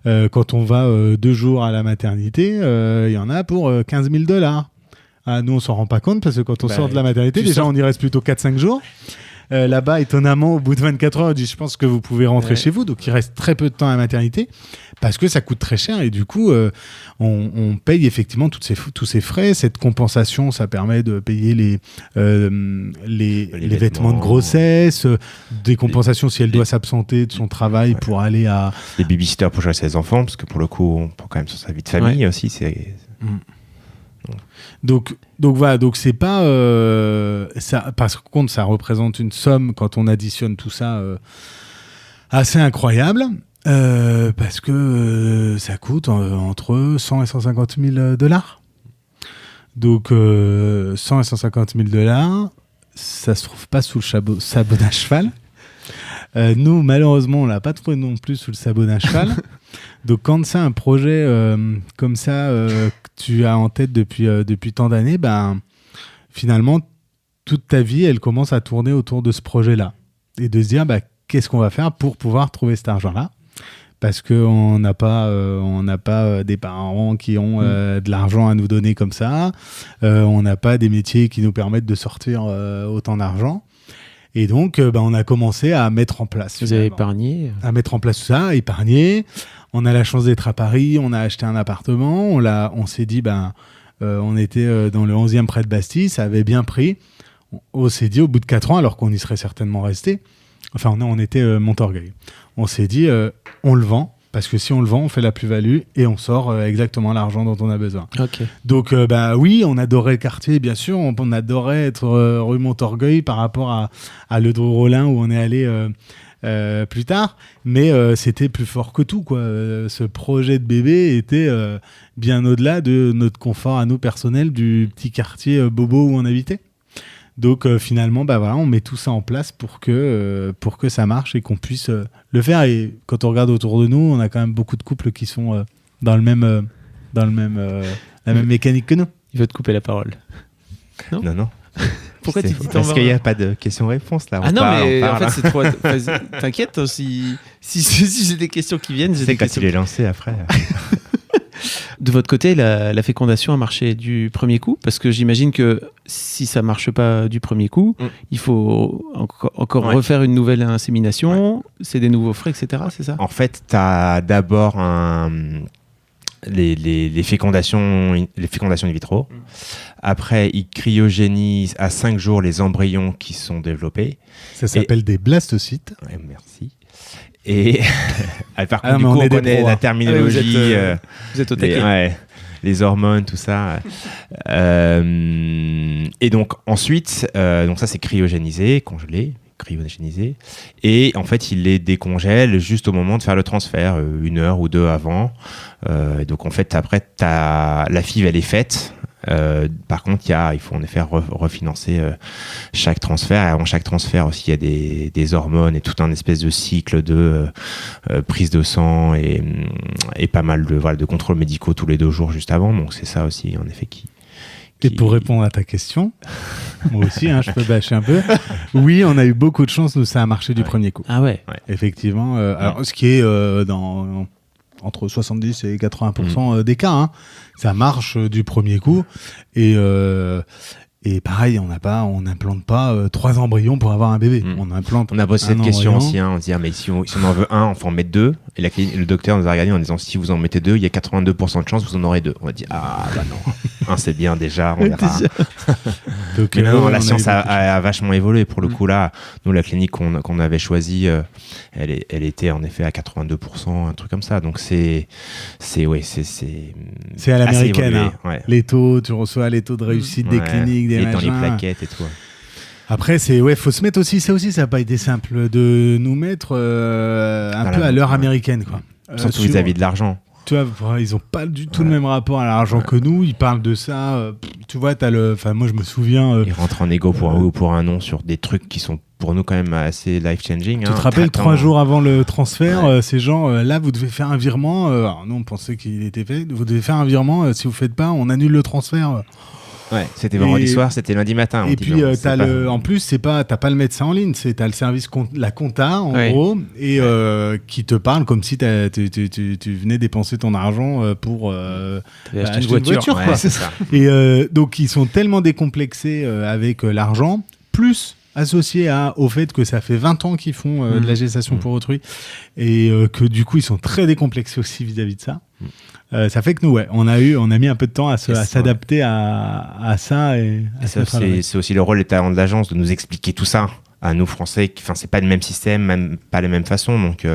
Quand on va 2 jours à la maternité, il y en a pour 15 000 $. Nous on s'en rend pas compte parce que quand on sort de la maternité, déjà on y reste plutôt 4-5 jours. Là-bas, étonnamment, au bout de 24 heures, on dit, je pense que vous pouvez rentrer chez vous. Donc, il reste très peu de temps à la maternité parce que ça coûte très cher. Et du coup, on paye effectivement tous ces frais. Cette compensation, ça permet de payer les vêtements de grossesse, des compensations si elle doit s'absenter de son travail pour aller à... Les babysitters pour gérer ses enfants, parce que pour le coup, on prend quand même sur sa vie de famille aussi. Donc voilà, donc c'est pas ça, par contre ça représente une somme quand on additionne tout ça assez incroyable parce que ça coûte entre 100 et 150 000 $. Donc 100 et 150 000 $, ça se trouve pas sous le sabot d'un cheval. Nous, malheureusement, on l'a pas trouvé non plus sous le sabot d'un cheval. Donc, quand c'est un projet comme ça que tu as en tête depuis tant d'années, finalement, toute ta vie, elle commence à tourner autour de ce projet-là. Et de se dire, qu'est-ce qu'on va faire pour pouvoir trouver cet argent-là ? Parce qu'on n'a pas des parents qui ont de l'argent à nous donner comme ça. On n'a pas des métiers qui nous permettent de sortir autant d'argent. Et donc, on a commencé à mettre en place. Vous avez épargné ? À mettre en place tout ça, épargner. On a la chance d'être à Paris, on a acheté un appartement. On s'est dit, on était dans le 11e près de Bastille, ça avait bien pris. On s'est dit, au bout de 4 ans, alors qu'on y serait certainement resté, enfin, on était Montorgueil. On s'est dit, on le vend. Parce que si on le vend, on fait la plus-value et on sort exactement l'argent dont on a besoin. Okay. Donc, oui, on adorait le quartier, bien sûr. On adorait être rue Montorgueil par rapport à Le Dreux-Rollin où on est allé plus tard. Mais c'était plus fort que tout, quoi. Ce projet de bébé était bien au-delà de notre confort à nous personnel du petit quartier bobo où on habitait. Donc finalement, on met tout ça en place pour que ça marche et qu'on puisse le faire. Et quand on regarde autour de nous, on a quand même beaucoup de couples qui sont dans la même mécanique que nous. Il veut te couper la parole. Non. Pourquoi tu dis parce qu'il n'y a pas de question-réponse là. En fait, c'est trop. T'inquiète, si j'ai des questions qui viennent, c'est quand tu les lancer après. De votre côté, la fécondation a marché du premier coup, parce que j'imagine que si ça marche pas du premier coup, il faut encore refaire une nouvelle insémination, c'est des nouveaux frais, etc. C'est ça ? En fait, tu as d'abord les fécondations in vitro. Après, il cryogénise à 5 jours les embryons qui sont développés. Ça s'appelle des blastocytes. Ouais, merci. Et par contre, du coup, on connaît la terminologie. Vous êtes au taquet. Les hormones, tout ça. Et donc, ensuite, donc ça, c'est cryogénisé, congelé. Cryogénisé, et en fait il les décongèle juste au moment de faire le transfert, 1 heure ou 2 avant. Et donc en fait après la FIV elle est faite. Par contre il faut en effet refinancer chaque transfert, et avant chaque transfert aussi il y a des hormones et tout un espèce de cycle de prise de sang et pas mal de contrôles médicaux tous les 2 jours juste avant. Donc c'est ça aussi en effet qui... Et pour répondre à ta question, moi aussi, je peux bâcher un peu. Oui, on a eu beaucoup de chance, nous, ça a marché du premier coup. Ah ouais. Effectivement. Alors, ce qui est entre 70 et 80% des cas, ça marche du premier coup. Et pareil, on n'implante pas 3 embryons pour avoir un bébé. On a bossé cette question aussi, on se dit mais si on en veut un, on faut en mettre 2. Et le docteur nous a regardé en disant si vous en mettez 2, il y a 82% de chance vous en aurez 2. On a dit non, un c'est bien déjà, on verra. Donc, mais non, la science a vachement évolué pour le coup là. Nous la clinique qu'on avait choisie, elle était en effet à 82%, un truc comme ça. Donc c'est à l'américaine. Les taux, tu reçois les taux de réussite des cliniques, des dans les plaquettes et tout. Après, faut se mettre aussi, ça n'a pas été simple de nous mettre un peu à l'heure américaine, quoi. Surtout vis-à-vis de l'argent. Tu vois, ils n'ont pas du tout le même rapport à l'argent que nous. Ils parlent de ça. Tu vois, moi, je me souviens. Ils rentrent en égo pour un oui ou pour un non sur des trucs qui sont pour nous quand même assez life-changing. Tu te rappelles 3 jours avant le transfert, ces gens, là, vous devez faire un virement. Alors, nous, on pensait qu'il était fait. Vous devez faire un virement. Si vous ne faites pas, on annule le transfert. Ouais, c'était vendredi soir, c'était lundi matin. Et puis, en plus, t'as pas le médecin en ligne, t'as le service, la compta, en gros, et qui te parle comme si tu venais dépenser ton argent pour acheter une voiture quoi. C'est ça. Et donc, ils sont tellement décomplexés avec l'argent, plus associé au fait que ça fait 20 ans qu'ils font de la gestation pour autrui, et que du coup, ils sont très décomplexés aussi vis-à-vis de ça. Ça fait que nous, on a mis un peu de temps à s'adapter à ça. Et c'est aussi le rôle des talents de l'agence de nous expliquer tout ça à nous Français. Enfin, c'est pas le même système, même pas les mêmes façons. Donc,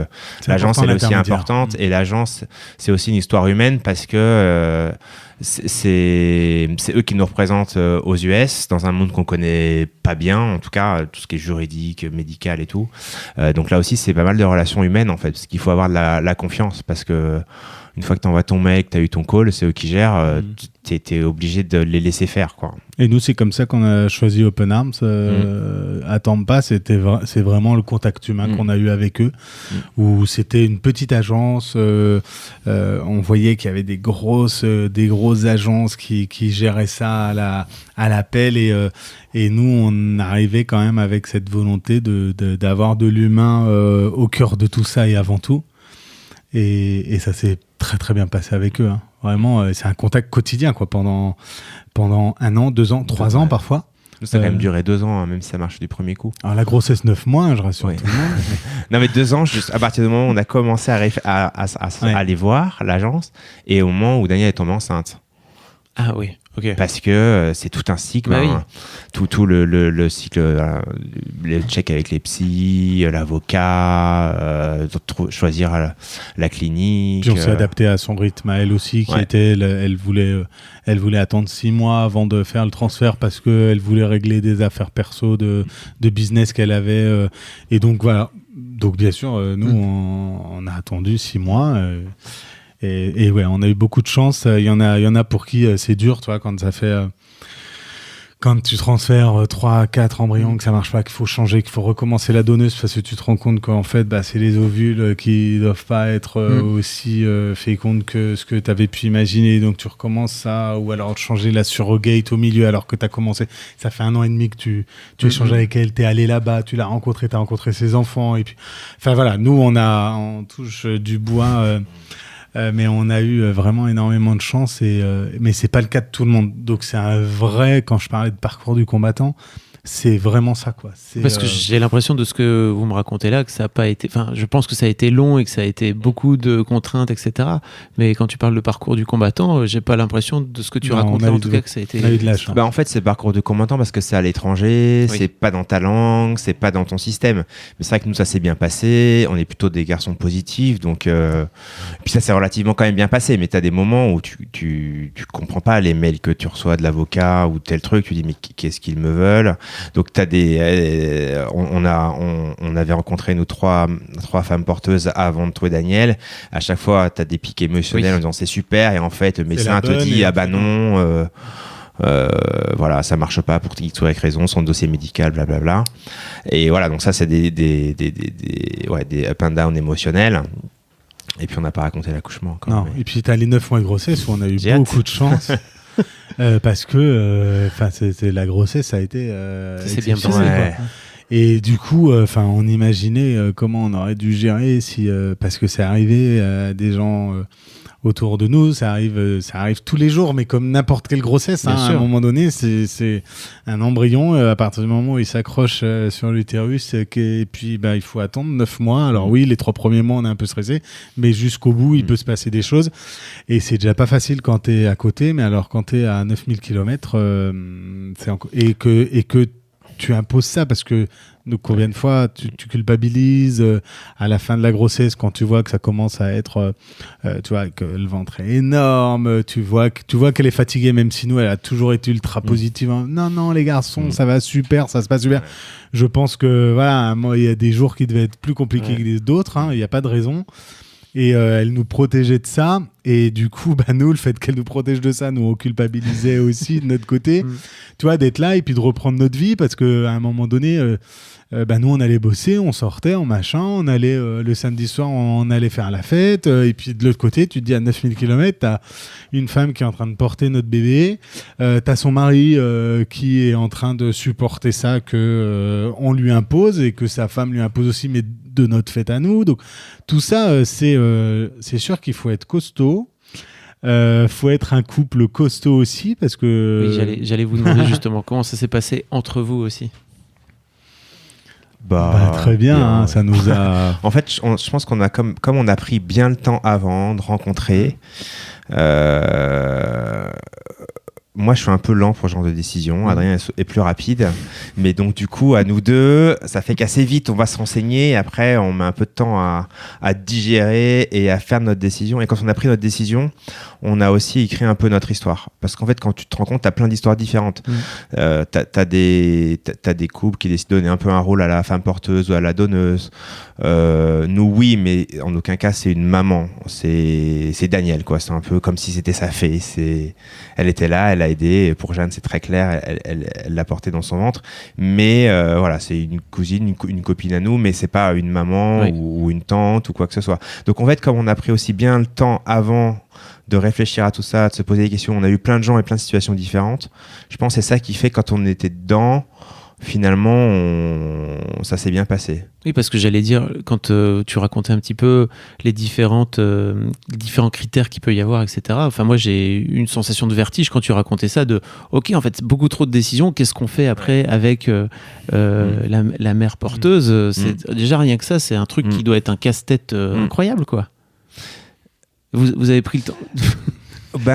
l'agence elle est aussi importante, et l'agence c'est aussi une histoire humaine parce que c'est eux qui nous représentent aux US dans un monde qu'on connaît pas bien, en tout cas tout ce qui est juridique, médical et tout. Donc là aussi, c'est pas mal de relations humaines en fait, parce qu'il faut avoir de la confiance, parce que une fois que tu envoies ton mail, que tu as eu ton call, c'est eux qui gèrent, tu es obligé de les laisser faire, quoi. Et nous, c'est comme ça qu'on a choisi Open Arms. À Tampa, c'est vraiment le contact humain qu'on a eu avec eux, où c'était une petite agence. On voyait qu'il y avait des grosses agences qui géraient ça à l'appel, et nous, on arrivait quand même avec cette volonté d'avoir de l'humain au cœur de tout ça et avant tout. Et ça s'est très très bien passé avec eux. Vraiment, c'est un contact quotidien quoi, pendant 1 an, 2 ans, 3 ans parfois. Ça a quand même duré 2 ans, même si ça marche du premier coup. Alors la grossesse 9 mois, je rassure tout le monde. Non mais 2 ans, juste à partir du moment où on a commencé à aller voir l'agence, et au moment où Daniel est tombée enceinte. Ah oui. Okay. Parce que c'est tout un cycle, tout le cycle, le check avec les psys, l'avocat, choisir la clinique. Puis on s'est adapté à son rythme, à elle aussi, qui était, elle voulait attendre 6 mois avant de faire le transfert parce qu'elle voulait régler des affaires perso de business qu'elle avait. Et donc voilà, donc bien sûr, nous on a attendu 6 mois. Et ouais, on a eu beaucoup de chance. Il y en a pour qui c'est dur, toi, quand ça fait quand tu transfères 3-4 embryons, que ça marche pas, qu'il faut changer, qu'il faut recommencer la donneuse parce que tu te rends compte qu'en fait, c'est les ovules qui doivent pas être aussi fécondes que ce que tu avais pu imaginer. Donc tu recommences ça, ou alors changer la surrogate au milieu alors que tu as commencé. Ça fait 1 an et demi que tu échanges avec elle, tu es allé là-bas, tu l'as rencontré, tu as rencontré ses enfants. Et puis, enfin voilà, nous on touche du bois. Mais on a eu vraiment énormément de chance, mais c'est pas le cas de tout le monde. Donc c'est un vrai, quand je parlais de parcours du combattant, c'est vraiment ça, quoi. Parce que j'ai l'impression de ce que vous me racontez là, que ça n'a pas été... Enfin, je pense que ça a été long et que ça a été beaucoup de contraintes, etc. Mais quand tu parles de parcours du combattant, j'ai pas l'impression de ce que tu racontes là, en tout cas, que ça a été... On a eu de la chance. En fait, c'est le parcours du combattant parce que c'est à l'étranger, c'est pas dans ta langue, c'est pas dans ton système. Mais c'est vrai que nous, ça s'est bien passé. On est plutôt des garçons positifs, donc... Puis ça s'est relativement quand même bien passé, mais tu as des moments où tu comprends pas les mails que tu reçois de l'avocat ou tel truc, tu dis mais qu'est-ce qu'ils me veulent. Donc t'as on avait rencontré nos trois femmes porteuses avant de trouver Daniel. À chaque fois t'as des pics émotionnels en disant c'est super, et en fait le médecin te dit ah bah non, voilà, ça marche pas pour X ou Y raison, son dossier médical, blablabla. Et voilà, donc ça c'est des up and down émotionnels. Et puis on n'a pas raconté l'accouchement encore. Non, et puis t'as les 9 mois de grossesse où on a eu beaucoup de chance. Parce que c'était la grossesse, ça a été c'est bien passé, et du coup on imaginait comment on aurait dû gérer si parce que c'est arrivé à des gens autour de nous, ça arrive tous les jours, mais comme n'importe quelle grossesse, à un moment donné, c'est un embryon, à partir du moment où il s'accroche sur l'utérus, et puis il faut attendre 9 mois. Alors oui, les 3 premiers mois, on est un peu stressé, mais jusqu'au bout, il peut se passer des choses, et c'est déjà pas facile quand t'es à côté, mais alors quand t'es à 9000 km, et que tu imposes ça, parce que donc combien de fois tu culpabilises à la fin de la grossesse quand tu vois que ça commence à être tu vois que le ventre est énorme, tu vois qu'elle est fatiguée, même si nous elle a toujours été ultra positive, hein. Non les garçons, ça va super, ça se passe super. Je pense que voilà, moi il y a des jours qui devaient être plus compliqués que d'autres, hein, il n'y a pas de raison. Et elle nous protégeait de ça. Et du coup, nous, le fait qu'elle nous protège de ça, nous, on culpabilisait aussi de notre côté. Tu vois, d'être là et puis de reprendre notre vie. Parce qu'à un moment donné, nous, on allait bosser, on sortait, on allait le samedi soir, on allait faire la fête. Et puis de l'autre côté, tu te dis à 9000 km, tu as une femme qui est en train de porter notre bébé. Tu as son mari qui est en train de supporter ça, qu'on lui impose et que sa femme lui impose aussi, mais de notre fait à nous. Donc tout ça, c'est sûr qu'il faut être costaud. Faut être un couple costaud aussi, parce que... Oui, j'allais vous demander justement comment ça s'est passé entre vous aussi. Très bien, hein, ça nous a... En fait, je pense qu'on a comme on a pris bien le temps avant de rencontrer. Moi, je suis un peu lent pour ce genre de décision. Adrien est plus rapide. Mais donc, du coup, à nous deux, ça fait qu'assez vite, on va se renseigner. Et après, on met un peu de temps à digérer et à faire notre décision. Et quand on a pris notre décision, on a aussi écrit un peu notre histoire. Parce qu'en fait, quand tu te rends compte, tu as plein d'histoires différentes. T'as des couples qui décident de donner un peu un rôle à la femme porteuse ou à la donneuse. Nous, oui, mais en aucun cas, c'est une maman. C'est Daniel, quoi. C'est un peu comme si c'était sa fée. Elle était là, elle a aidé. Et pour Jeanne, c'est très clair, elle l'a porté dans son ventre. Mais voilà, c'est une cousine, une copine à nous, mais c'est pas une maman ou une tante ou quoi que ce soit. Donc en fait, comme on a pris aussi bien le temps avant de réfléchir à tout ça, de se poser des questions, on a eu plein de gens et plein de situations différentes. Je pense que c'est ça qui fait, quand on était dedans, finalement, ça s'est bien passé. Oui, parce que j'allais dire, quand tu racontais un petit peu les différents critères qu'il peut y avoir, etc. Enfin, moi, j'ai eu une sensation de vertige quand tu racontais ça, ok, en fait, beaucoup trop de décisions, qu'est-ce qu'on fait après avec la mère porteuse déjà, rien que ça, c'est un truc qui doit être un casse-tête incroyable, quoi. Vous avez pris le temps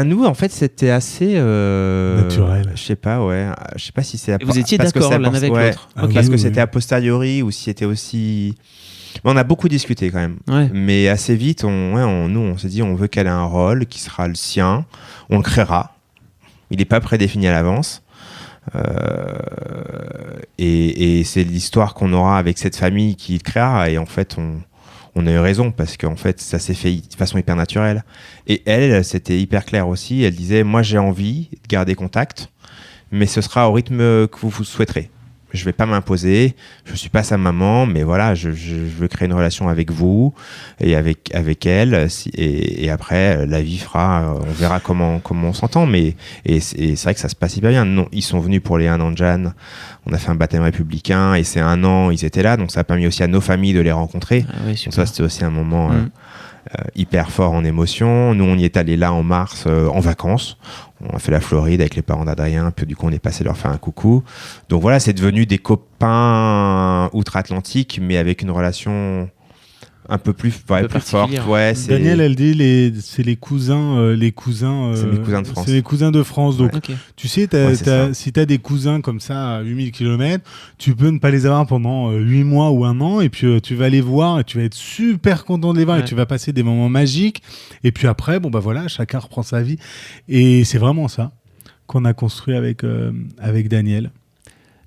nous, en fait, c'était assez naturel. Je sais pas, je sais pas si c'est. Vous étiez d'accord l'un avec l'autre. Parce que c'était a posteriori ou si c'était aussi. On a beaucoup discuté quand même. Mais assez vite, nous, on s'est dit, on veut qu'elle ait un rôle qui sera le sien. On le créera. Il n'est pas prédéfini à l'avance. Et c'est l'histoire qu'on aura avec cette famille qui le créera. Et en fait, on a eu raison, parce qu'en fait, ça s'est fait de façon hyper naturelle. Et elle, c'était hyper clair aussi. Elle disait, moi, j'ai envie de garder contact, mais ce sera au rythme que vous souhaiterez. Je vais pas m'imposer. Je suis pas sa maman, mais voilà, je veux créer une relation avec vous et avec elle. Et après, la vie fera. On verra comment on s'entend. Mais c'est vrai que ça se passe hyper bien. Non, ils sont venus pour les 1 an de Jeanne. On a fait un baptême républicain et c'est 1 an, ils étaient là. Donc ça a permis aussi à nos familles de les rencontrer. Donc ça, c'était aussi un moment hyper fort en émotion. Nous, on y est allé là en mars en vacances. On a fait la Floride avec les parents d'Adrien, puis du coup on est passé leur faire un coucou. Donc voilà, c'est devenu des copains outre-Atlantique, mais avec une relation un peu plus forte. Ouais, Daniel, elle dit c'est les cousins. C'est mes cousins de France. C'est les cousins de France. Donc, tu sais, si tu as des cousins comme ça à 8000 km, tu peux ne pas les avoir pendant 8 mois ou 1 an, et puis tu vas les voir et tu vas être super content de les voir et tu vas passer des moments magiques. Et puis après, voilà, chacun reprend sa vie. Et c'est vraiment ça qu'on a construit avec Daniel.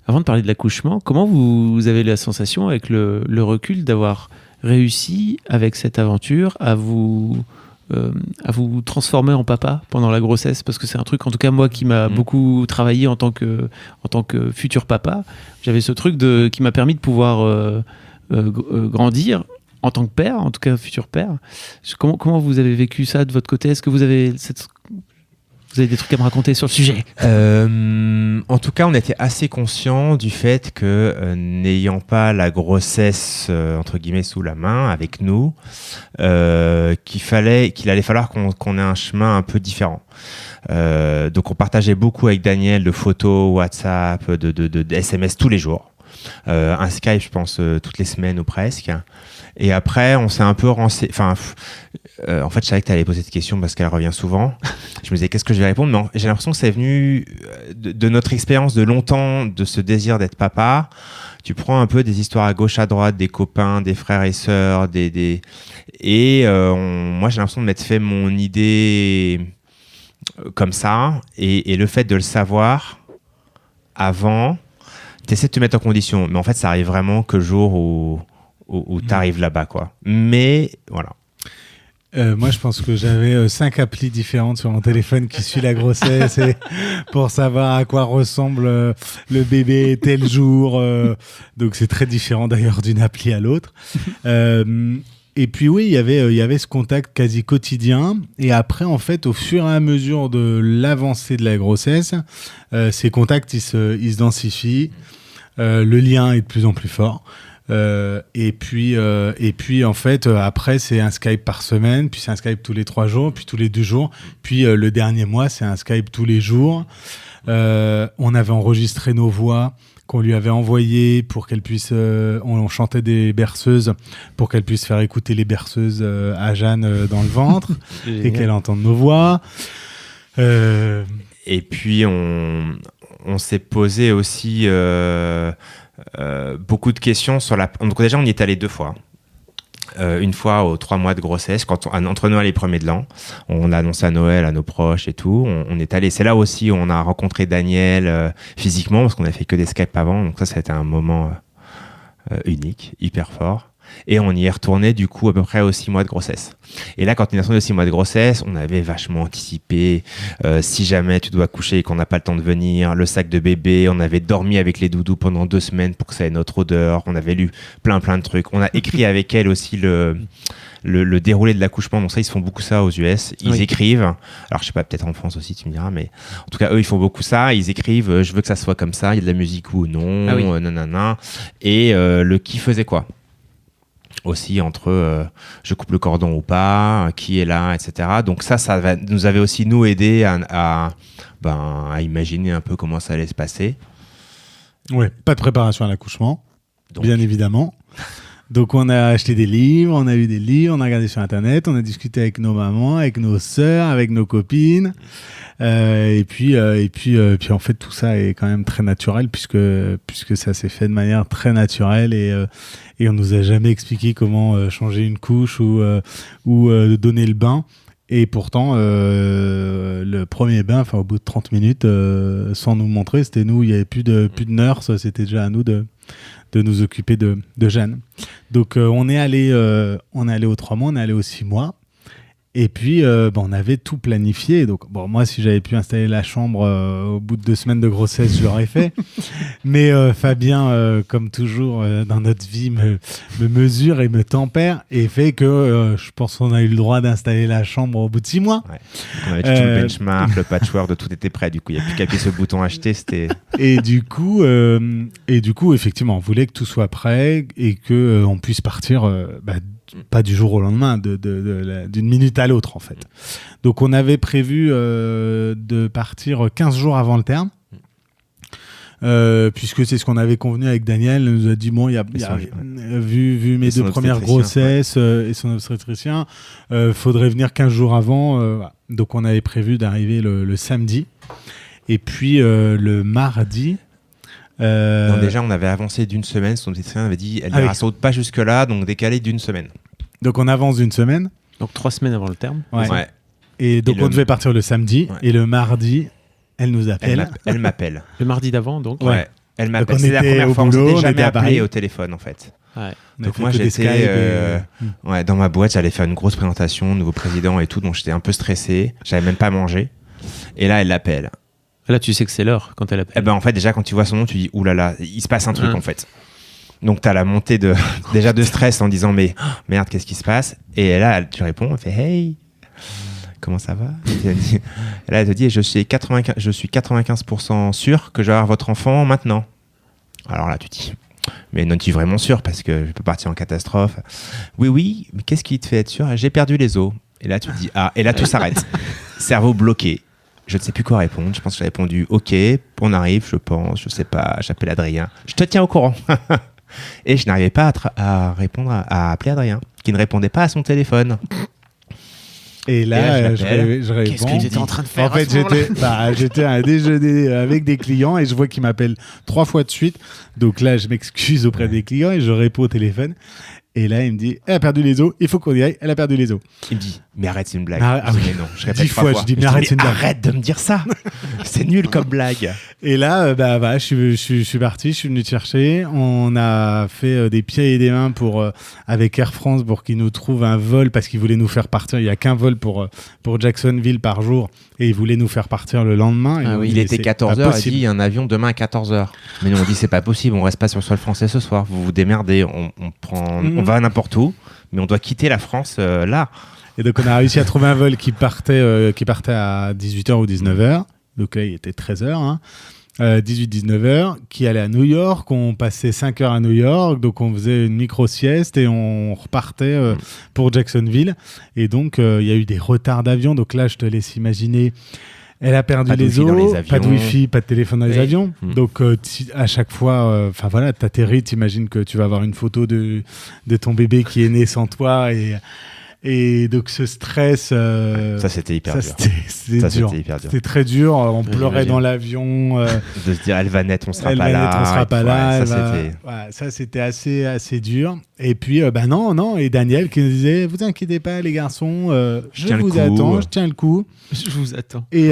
Avant de parler de l'accouchement, comment vous avez la sensation, avec le recul, d'avoir réussi avec cette aventure à vous transformer en papa pendant la grossesse? Parce que c'est un truc, en tout cas moi, qui m'a beaucoup travaillé en tant que futur papa. J'avais ce truc qui m'a permis de pouvoir grandir en tant que père, en tout cas futur père. Comment vous avez vécu ça de votre côté? Est-ce que vous avez des trucs à me raconter sur le sujet? En tout cas, on était assez conscients du fait que n'ayant pas la grossesse entre guillemets sous la main avec nous, qu'il allait falloir qu'on ait un chemin un peu différent. Donc on partageait beaucoup avec Daniel de photos, WhatsApp, de SMS tous les jours. Un Skype, je pense, toutes les semaines ou presque. Et après, on s'est un peu renseigné. En fait, je savais que tu allais poser cette question parce qu'elle revient souvent. Je me disais, qu'est-ce que je vais répondre? Mais j'ai l'impression que c'est venu de notre expérience de longtemps, de ce désir d'être papa. Tu prends un peu des histoires à gauche, à droite, des copains, des frères et sœurs, moi, j'ai l'impression de m'être fait mon idée comme ça. Et le fait de le savoir avant, tu essaies de te mettre en condition. Mais en fait, ça arrive vraiment que le jour où tu arrives là-bas, quoi. Mais voilà. Moi, je pense que j'avais 5 applis différentes sur mon téléphone qui suit la grossesse pour savoir à quoi ressemble le bébé tel jour. Donc, c'est très différent d'ailleurs d'une appli à l'autre. Et puis oui, il y avait ce contact quasi quotidien. Et après, en fait, au fur et à mesure de l'avancée de la grossesse, ces contacts, ils se densifient. Le lien est de plus en plus fort. Et puis en fait après c'est un Skype par semaine, puis c'est un Skype tous les 3 jours, puis tous les 2 jours, puis le dernier mois c'est un Skype tous les jours. On avait enregistré nos voix qu'on lui avait envoyées pour qu'elle puisse on chantait des berceuses pour qu'elle puisse faire écouter les berceuses à Jeanne dans le ventre et qu'elle entende nos voix. Et puis on s'est posé aussi beaucoup de questions sur Donc déjà, on y est allé 2 fois. Une fois aux 3 mois de grossesse, entre Noël et les premiers de l'an. On a annoncé à Noël à nos proches et tout. On est allé. C'est là aussi où on a rencontré Daniel physiquement, parce qu'on a fait que des Skype avant. Donc ça a été un moment unique, hyper fort. Et on y est retourné du coup à peu près aux 6 mois de grossesse. Et là, quand on est retourné aux 6 mois de grossesse, on avait vachement anticipé si jamais tu dois coucher et qu'on n'a pas le temps de venir, le sac de bébé, on avait dormi avec les doudous pendant 2 semaines pour que ça ait notre odeur, on avait lu plein de trucs. On a écrit avec elle aussi le déroulé de l'accouchement. Donc ça, ils se font beaucoup ça aux US. Ils écrivent. Alors je sais pas, peut-être en France aussi, tu me diras, mais en tout cas, eux, ils font beaucoup ça. Ils écrivent, je veux que ça soit comme ça, il y a de la musique ou non, nanana. Et le qui faisait quoi aussi entre je coupe le cordon ou pas, qui est là, etc. Donc ça nous avait aussi nous aidé à imaginer un peu comment ça allait se passer. Ouais, pas de préparation à l'accouchement, bien évidemment. Donc on a acheté des livres, on a lu des livres, on a regardé sur internet, on a discuté avec nos mamans, avec nos sœurs, avec nos copines. Et puis en fait tout ça est quand même très naturel puisque ça s'est fait de manière très naturelle et on nous a jamais expliqué comment changer une couche ou donner le bain. Et pourtant, le premier bain, au bout de 30 minutes, sans nous montrer, c'était nous, il n'y avait plus de nurse, c'était déjà à nous de nous occuper de Jeanne. Donc on est allé aux 3 mois, on est allé aux 6 mois. Et puis, on avait tout planifié. Donc, moi, si j'avais pu installer la chambre au bout de 2 semaines de grossesse, je l'aurais fait. Mais Fabien, comme toujours dans notre vie, me mesure et me tempère et fait que je pense qu'on a eu le droit d'installer la chambre au bout de 6 mois. Ouais. On avait tout le benchmark, le patchwork, de tout était prêt. Du coup, il n'y a plus qu'à appuyer ce bouton acheter. C'était... Et du coup, effectivement, on voulait que tout soit prêt et qu'on puisse partir pas du jour au lendemain, d'une minute à l'autre en fait. Donc on avait prévu de partir 15 jours avant le terme. Puisque c'est ce qu'on avait convenu avec Daniel, il nous a dit bon, vu mes 2 premières grossesses et son obstétricien, faudrait venir 15 jours avant. Voilà. Donc on avait prévu d'arriver le samedi, et puis le mardi. Non, déjà on avait avancé d'1 semaine. Son obstétricien avait dit elle ne saute pas jusque là, donc décalé d'1 semaine. Donc on avance d'1 semaine. Donc 3 semaines avant le terme. Ouais. Et donc on devait partir le samedi, et le mardi. Elle nous appelle. Elle m'appelle. Le mardi d'avant, donc. Ouais. Elle m'appelle. C'est la première fois. On s'était jamais appelé au téléphone, en fait. Ouais. Donc moi, j'étais dans ma boîte. J'allais faire une grosse présentation, nouveau président et tout. Donc j'étais un peu stressé. J'avais même pas mangé. Et là, elle l'appelle. Là, tu sais que c'est l'heure quand elle appelle. Eh ben, en fait, déjà, quand tu vois son nom, tu dis oulala, il se passe un truc, en fait. Donc t'as la montée de stress en disant mais merde, qu'est-ce qui se passe? Et là, tu réponds, elle fait hey. Comment ça va? Et là, elle te dit je suis 95% sûr que je vais avoir votre enfant maintenant. Alors là, tu dis mais non, tu es vraiment sûr parce que je peux partir en catastrophe. Oui, mais qu'est-ce qui te fait être sûr? J'ai perdu les os. Et là, tu te dis et là, tout s'arrête. Cerveau bloqué. Je ne sais plus quoi répondre. Je pense que j'ai répondu ok, on arrive, je pense, je sais pas, j'appelle Adrien. Je te tiens au courant. Et je n'arrivais pas à répondre, à appeler Adrien, qui ne répondait pas à son téléphone. Et là, je réponds. Qu'est-ce que tu étais en train de faire? En fait, j'étais à un déjeuner avec des clients et je vois qu'ils m'appellent 3 fois de suite. Donc là, je m'excuse auprès des clients et je réponds au téléphone. Et là, il me dit, elle a perdu les os, il faut qu'on y aille, elle a perdu les os. Il me dit, mais arrête, c'est une blague. Mais non, je répète 10 fois. Je dis, mais arrête, c'est une blague. Arrête de me dire ça. C'est nul comme blague. Et là, je suis parti, je suis venu te chercher. On a fait des pieds et des mains avec Air France pour qu'ils nous trouvent un vol parce qu'ils voulaient nous faire partir. Il n'y a qu'un vol pour Jacksonville par jour et ils voulaient nous faire partir le lendemain. Il était 14h, il dit, il y a un avion demain à 14h. Mais nous, on dit, c'est pas possible, on reste pas sur le sol français ce soir. Vous vous démerdez, on va n'importe où, mais on doit quitter la France là. Et donc on a réussi à trouver un vol qui partait à 18h ou 19h. Donc là il était 13h, 18-19h, qui allait à New York. On passait 5 heures à New York, donc on faisait une micro-sieste et on repartait pour Jacksonville. Et donc il y a eu des retards d'avion. Donc là je te laisse imaginer. Elle a perdu les os, pas de wifi, pas de téléphone dans les avions. Donc, à chaque fois, t'atterris, t'imagines que tu vas avoir une photo de ton bébé qui est né sans toi. Et donc, ce stress... ça, c'était hyper dur. C'était dur. C'était très dur. On pleurait dans l'avion. De se dire, elle va naître, on sera pas là. Ça, c'était assez dur. Et puis, non. Et Daniel qui nous disait, vous inquiétez pas, les garçons, je vous attends, je tiens le coup. Je vous attends. Et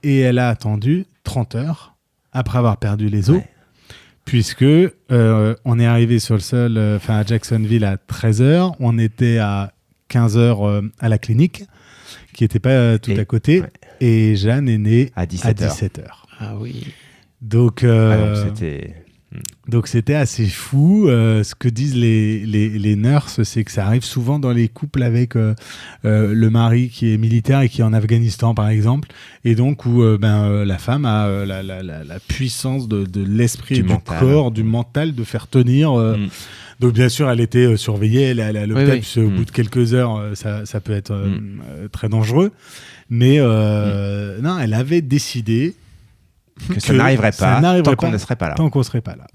elle a attendu 30 heures après avoir perdu les os, puisque on est arrivé sur le sol, à Jacksonville à 13h. On était à 15h à la clinique, qui n'était pas tout à côté. Ouais. Et Jeanne est née à 17h. Ah oui. Donc, c'était assez fou. Ce que disent les nurses, c'est que ça arrive souvent dans les couples avec le mari qui est militaire et qui est en Afghanistan, par exemple. Et donc, où la femme a la puissance de l'esprit et du corps, du mental, de faire tenir... Donc, bien sûr, elle était surveillée, elle est allée à l'hôpital, puisque au bout de quelques heures, ça peut être très dangereux. Mais non, elle avait décidé que ça n'arriverait pas tant qu'on ne serait pas là. Tant qu'on ne serait pas là.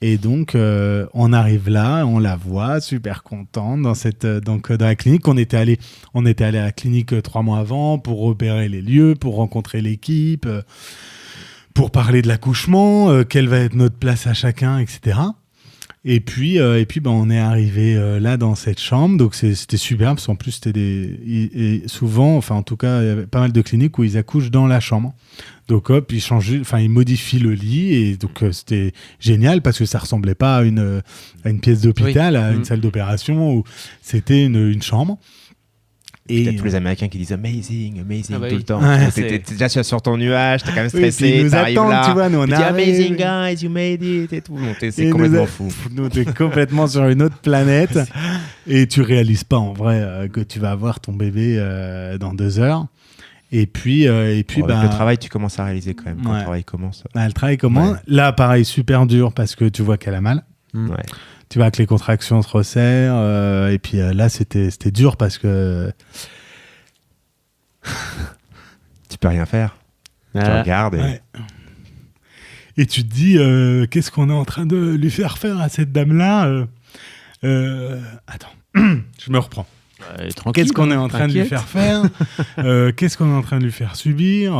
Et donc, on arrive là, on la voit, super contente dans la clinique. On était allé à la clinique 3 mois avant pour repérer les lieux, pour rencontrer l'équipe, pour parler de l'accouchement, quelle va être notre place à chacun, etc. Et puis on est arrivé là dans cette chambre, donc c'était super parce qu'en plus c'était souvent, enfin en tout cas il y avait pas mal de cliniques où ils accouchent dans la chambre. Donc hop, ils modifient le lit et donc c'était génial parce que ça ressemblait pas à une pièce d'hôpital, à une salle d'opération où c'était une chambre. Et peut-être tous les Américains qui disent amazing tout le temps. Ouais, t'es déjà sur ton nuage, t'es quand même stressé, ils nous attendent, là, tu vois, nous on a amazing guys, you made it et tout. C'est complètement fou. Nous t'es complètement sur une autre planète et tu réalises pas en vrai que tu vas avoir ton bébé dans 2 heures. Et puis avec le travail, tu commences à réaliser quand même quand le travail commence. Le travail commence. Ouais. Là, pareil, super dur parce que tu vois qu'elle a mal. Ouais. tu vois que les contractions se resserrent. Et puis là, c'était dur parce que tu peux rien faire. Tu regardes. Et tu te dis, qu'est-ce qu'on est en train de lui faire faire à cette dame-là Attends, je me reprends. Qu'est-ce qu'on est en train de lui faire faire Qu'est-ce qu'on est en train de lui faire subir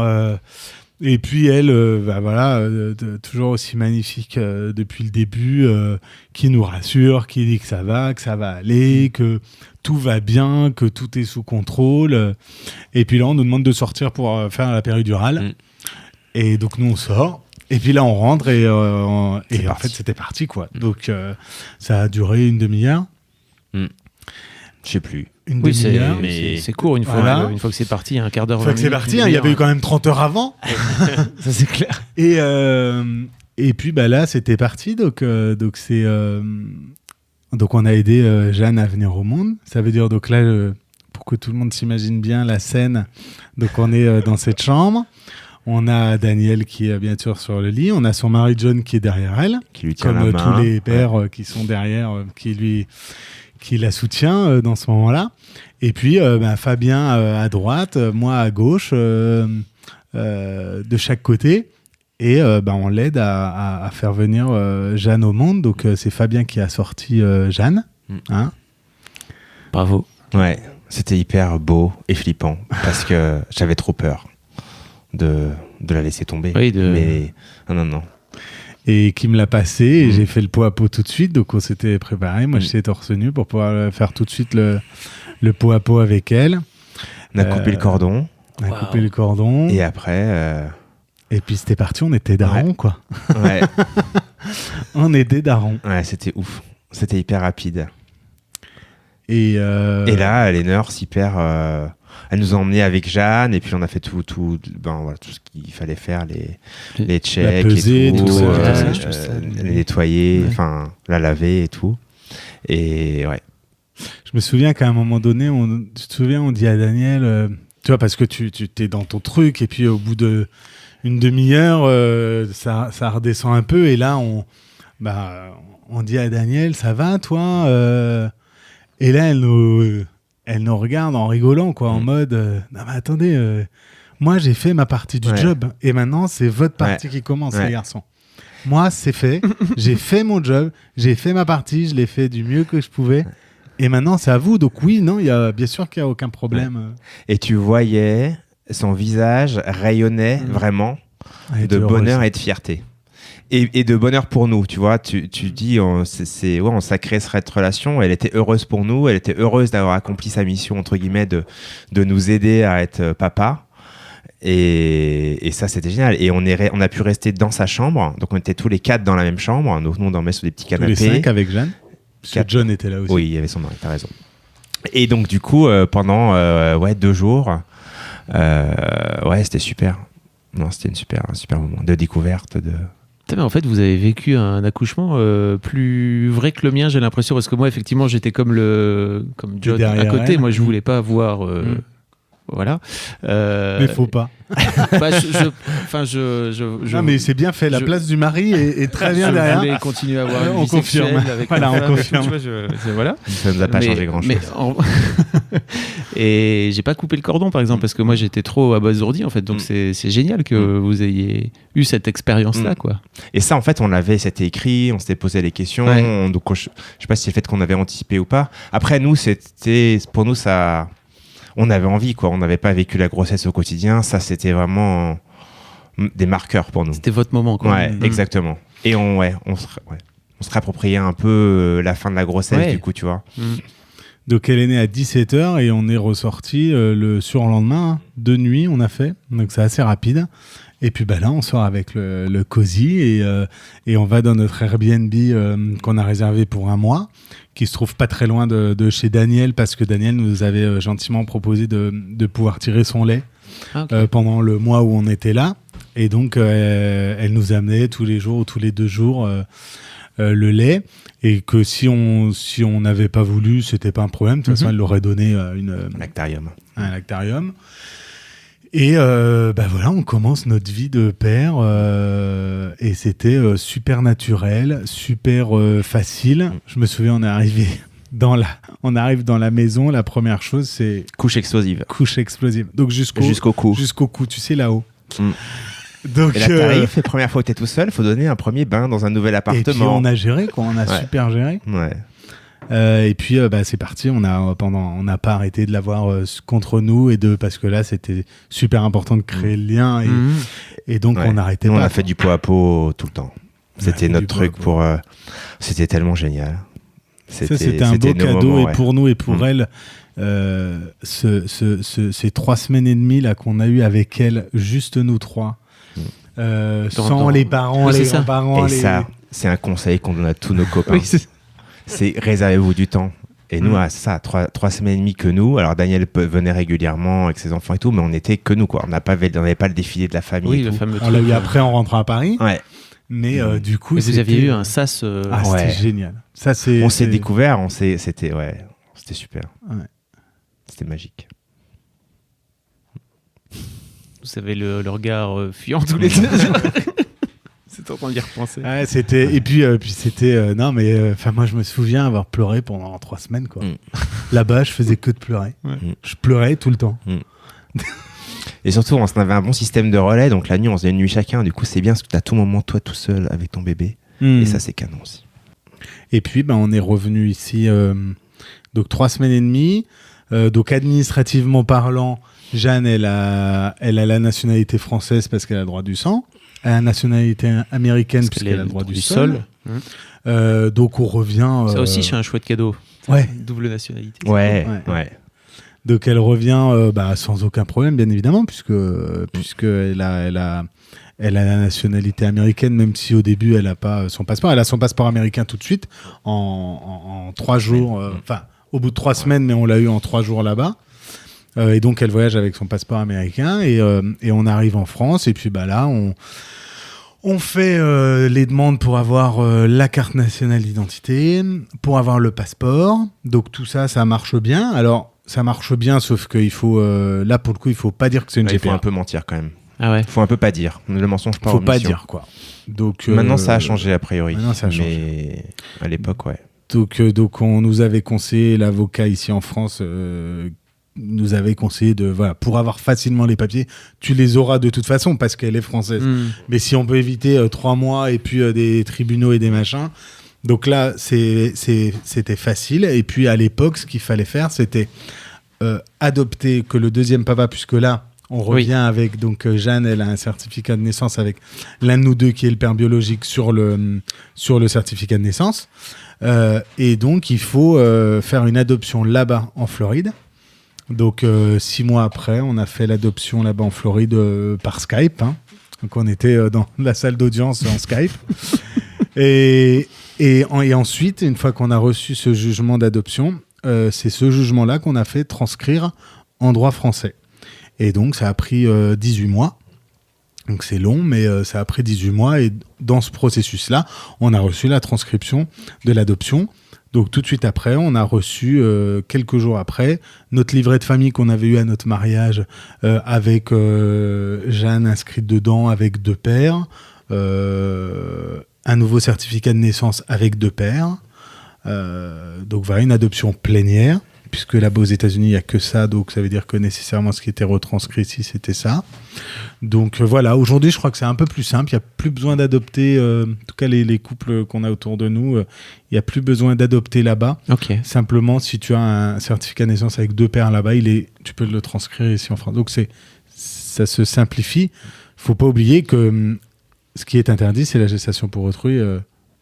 Et puis elle, toujours aussi magnifique depuis le début, qui nous rassure, qui dit que ça va aller, que tout va bien, que tout est sous contrôle. Et puis là, on nous demande de sortir pour faire la péridurale. Et donc nous, on sort. Et puis là, on rentre et en fait, c'était parti, quoi. Donc, ça a duré une demi-heure. Je sais plus. Une demi-heure. Mais c'est court une fois que c'est parti, un quart d'heure. Une fois que c'est parti, il y avait eu quand même 30 heures avant. Ça, c'est clair. Et puis, là, c'était parti. Donc on a aidé Jeanne à venir au monde. Ça veut dire, donc là, pour que tout le monde s'imagine bien la scène, donc on est dans cette chambre. On a Daniel qui est bien sûr sur le lit. On a son mari John qui est derrière elle. Qui lui tient la main. Tous les pères qui sont derrière, qui la soutient dans ce moment-là. Et puis Fabien à droite, moi à gauche, de chaque côté. Et on l'aide à faire venir Jeanne au monde. Donc c'est Fabien qui a sorti Jeanne. Hein Bravo. Ouais, c'était hyper beau et flippant parce que j'avais trop peur de la laisser tomber. Oui, mais non. Et qui me l'a passé et j'ai fait le pot à pot tout de suite. Donc on s'était préparé. Moi j'étais torse nu pour pouvoir faire tout de suite le pot à pot avec elle. On a coupé le cordon. Coupé le cordon. Et après... Et puis c'était parti, on était darons, quoi. Ouais. On était darons. Ouais, c'était ouf. C'était hyper rapide. Et là, les nurses hyper... Elle nous a emmenés avec Jeanne et puis on a fait tout ce qu'il fallait faire, les checks, la peser, et tout, les nettoyer, la laver et tout. Et ouais. Je me souviens qu'à un moment donné, on dit à Daniel, tu vois, parce que tu t'es dans ton truc et puis au bout d'une demi-heure, ça redescend un peu et là, on dit à Daniel, ça va toi et là, elle nous regarde en rigolant, quoi, en mode non mais attendez, moi j'ai fait ma partie du job et maintenant c'est votre partie qui commence, les garçons. Moi c'est fait, j'ai fait mon job, j'ai fait ma partie, je l'ai fait du mieux que je pouvais et maintenant c'est à vous. Donc oui, non, bien sûr qu'il n'y a aucun problème. Et tu voyais son visage rayonnait vraiment de bonheur et de fierté. Et de bonheur pour nous, tu vois, tu dis, on s'est créé cette relation, elle était heureuse pour nous, elle était heureuse d'avoir accompli sa mission, entre guillemets, de nous aider à être papa, et ça c'était génial, et on a pu rester dans sa chambre, donc on était tous les 4 dans la même chambre, donc nous on dormait sur des petits canapés. Tous les 5 avec Jeanne, parce que John était là aussi. Oui, il y avait son mari, t'as raison. Et donc du coup, pendant 2 jours, c'était super. Non, c'était un super moment de découverte, Mais en fait, vous avez vécu un accouchement plus vrai que le mien, j'ai l'impression, parce que moi, effectivement, j'étais comme John à côté. Moi, je voulais pas voir. Voilà. Mais faut pas. Non, mais c'est bien fait. La place du mari est très bien derrière. Je voulais continuer à avoir une on vie confirme. sexuelle avec on confirme. Voilà. Ça nous a pas changé grand-chose. Et j'ai pas coupé le cordon, par exemple, parce que moi, j'étais trop abasourdi, en fait. Donc, c'est génial que vous ayez eu cette expérience-là, quoi. Et ça, en fait, c'était écrit, on s'était posé les questions. Ouais. Donc, je sais pas si c'est le fait qu'on avait anticipé ou pas. Après, pour nous, ça... On avait envie, quoi. On n'avait pas vécu la grossesse au quotidien. Ça, c'était vraiment des marqueurs pour nous. C'était votre moment, quoi. Ouais, exactement. Et on se réappropriait un peu la fin de la grossesse, du coup, tu vois. Donc, elle est née à 17h et on est ressorti le surlendemain, de nuit, on a fait. Donc, c'est assez rapide. Et puis, là, on sort avec le cosy et on va dans notre Airbnb qu'on a réservé pour 1 mois, qui se trouve pas très loin de chez Daniel, parce que Daniel nous avait gentiment proposé de pouvoir tirer son lait pendant le mois où on était là. Et donc, elle nous amenait tous les jours ou tous les 2 jours le lait. Et que si on n'avait pas voulu, c'était pas un problème. De toute façon, elle l'aurait donné un lactarium. Et voilà, on commence notre vie de père et c'était super naturel, super facile. Je me souviens, on arrive dans la maison, la première chose c'est couche explosive. Donc jusqu'au cou, tu sais, là-haut. Donc, et là, t'arrives, la première fois que t'es tout seul, faut donner un premier bain dans un nouvel appartement. Et puis on a géré, quoi. On a super géré. Ouais. Et puis c'est parti. On n'a pas arrêté de l'avoir contre nous parce que là c'était super important de créer le lien et donc on n'arrêtait pas. On a fait du pot à pot tout le temps. C'était notre truc c'était tellement génial. C'était un beau cadeau et pour nous et pour elle. Ces 3 semaines et demie là qu'on a eu avec elle, juste nous 3. Sans les parents, les grands-parents. Et ça, c'est un conseil qu'on donne à tous nos copains. C'est réservez-vous du temps. Et nous, à ça, 3 semaines et demie que nous. Alors Daniel venait régulièrement avec ses enfants et tout, mais on n'était que nous, quoi. On n'avait pas le défilé de la famille. Oui, le fameux on l'a eu après en rentrant à Paris. Ouais. Mais du coup, vous aviez eu un sas. C'était génial. Ça, on s'est découvert. C'était super. Ouais. C'était magique. Vous avez le regard fuyant tous les deux. C'est en train d'y repenser. Ouais, c'était et puis c'était non mais moi je me souviens avoir pleuré pendant 3 semaines quoi. Là-bas, je faisais que de pleurer. Ouais. Je pleurais tout le temps. Et surtout, on avait un bon système de relais, donc la nuit, on faisait une nuit chacun. Du coup, c'est bien parce que t'as tout moment toi tout seul avec ton bébé. Et ça, c'est canon aussi. Et puis, on est revenu ici donc 3 semaines et demie. Donc administrativement parlant, Jeanne, elle a la nationalité française parce qu'elle a le droit du sang. Elle a la nationalité américaine puisqu'elle a le droit du sol. Donc on revient... Ça aussi, c'est un chouette cadeau. Ouais. Double nationalité. Ouais. Donc elle revient sans aucun problème, bien évidemment, puisque elle a la nationalité américaine, même si au début elle n'a pas son passeport. Elle a son passeport américain tout de suite, en 3 jours, au bout de 3 semaines, mais on l'a eu en 3 jours là-bas. Et donc elle voyage avec son passeport américain et on arrive en France et puis là on fait les demandes pour avoir la carte nationale d'identité, pour avoir le passeport. Donc tout ça marche bien. Alors ça marche bien, sauf qu'il faut là pour le coup il faut pas dire que c'est une GPA. Il faut un peu mentir quand même. Ah ouais. Faut un peu pas dire. Le mensonge pas. Faut pas dire quoi. Donc maintenant ça a changé a priori. Maintenant ça a changé. Mais à l'époque ouais. Donc on nous avait conseillé, l'avocat ici en France nous avait conseillé pour avoir facilement les papiers, tu les auras de toute façon parce qu'elle est française. Mais si on peut éviter 3 mois et puis des tribunaux et des machins. Donc là, c'était facile. Et puis à l'époque, ce qu'il fallait faire, c'était adopter que le deuxième papa, puisque là, on revient avec donc Jeanne, elle a un certificat de naissance avec l'un de nous deux qui est le père biologique sur le certificat de naissance. Et donc, il faut faire une adoption là-bas en Floride. Donc 6 mois après, on a fait l'adoption là-bas en Floride par Skype. Donc on était dans la salle d'audience en Skype. Et ensuite, une fois qu'on a reçu ce jugement d'adoption, c'est ce jugement-là qu'on a fait transcrire en droit français. Et donc ça a pris 18 mois. Donc c'est long, mais ça a pris 18 mois. Et dans ce processus-là, on a reçu la transcription de l'adoption. Donc tout de suite après, on a reçu, quelques jours après, notre livret de famille qu'on avait eu à notre mariage avec Jeanne inscrite dedans avec 2 pères, un nouveau certificat de naissance avec 2 pères. Donc voilà, une adoption plénière, puisque là-bas aux États-Unis, il n'y a que ça, donc ça veut dire que nécessairement ce qui était retranscrit ici, c'était ça. Donc voilà, aujourd'hui, je crois que c'est un peu plus simple. Il n'y a plus besoin d'adopter, en tout cas les couples qu'on a autour de nous, il n'y a plus besoin d'adopter là-bas. Okay. Simplement, si tu as un certificat de naissance avec 2 pères là-bas, tu peux le transcrire ici en France. Donc ça se simplifie. Il ne faut pas oublier que ce qui est interdit, c'est la gestation pour autrui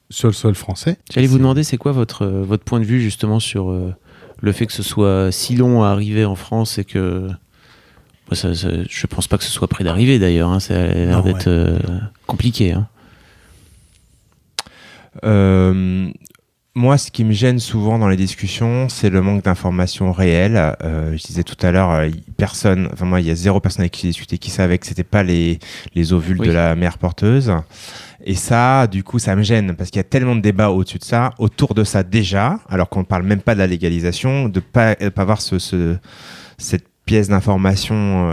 sur le sol français. J'allais vous demander, c'est quoi votre point de vue justement sur le fait que ce soit si long à arriver en France et que... je pense pas que ce soit près d'arriver d'ailleurs, ça a l'air d'être compliqué. Moi, ce qui me gêne souvent dans les discussions, c'est le manque d'informations réelles. Je disais tout à l'heure, il y a 0 personne avec qui j'ai discuté qui savait que c'était pas les ovules de la mère porteuse. Et ça, du coup, ça me gêne parce qu'il y a tellement de débats au-dessus de ça, autour de ça déjà, alors qu'on ne parle même pas de la légalisation, de pas avoir cette pièce d'information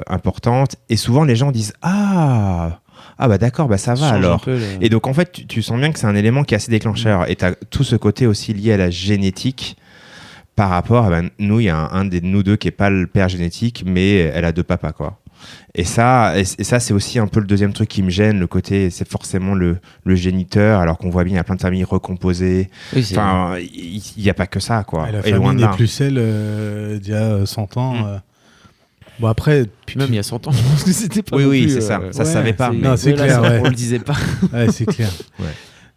importante. Et souvent, les gens disent « Ah bah d'accord, bah ça va alors ». Et donc, en fait, tu sens bien que c'est un élément qui est assez déclencheur. Et tu as tout ce côté aussi lié à la génétique par rapport à nous, il y a un de nous deux qui n'est pas le père génétique, mais elle a 2 papas, quoi. Et ça, c'est aussi un peu le deuxième truc qui me gêne, le côté, c'est forcément le géniteur, alors qu'on voit bien, il y a plein de familles recomposées. Oui, enfin, il n'y a pas que ça, quoi. Et la famille n'est plus celle d'il y a 100 ans. Bon, après... Puis même il y a 100 ans, je pense que c'était pas Oui, c'est ça. Ça se savait pas. Non, c'est clair, on le disait pas. Ouais, c'est clair. Ouais.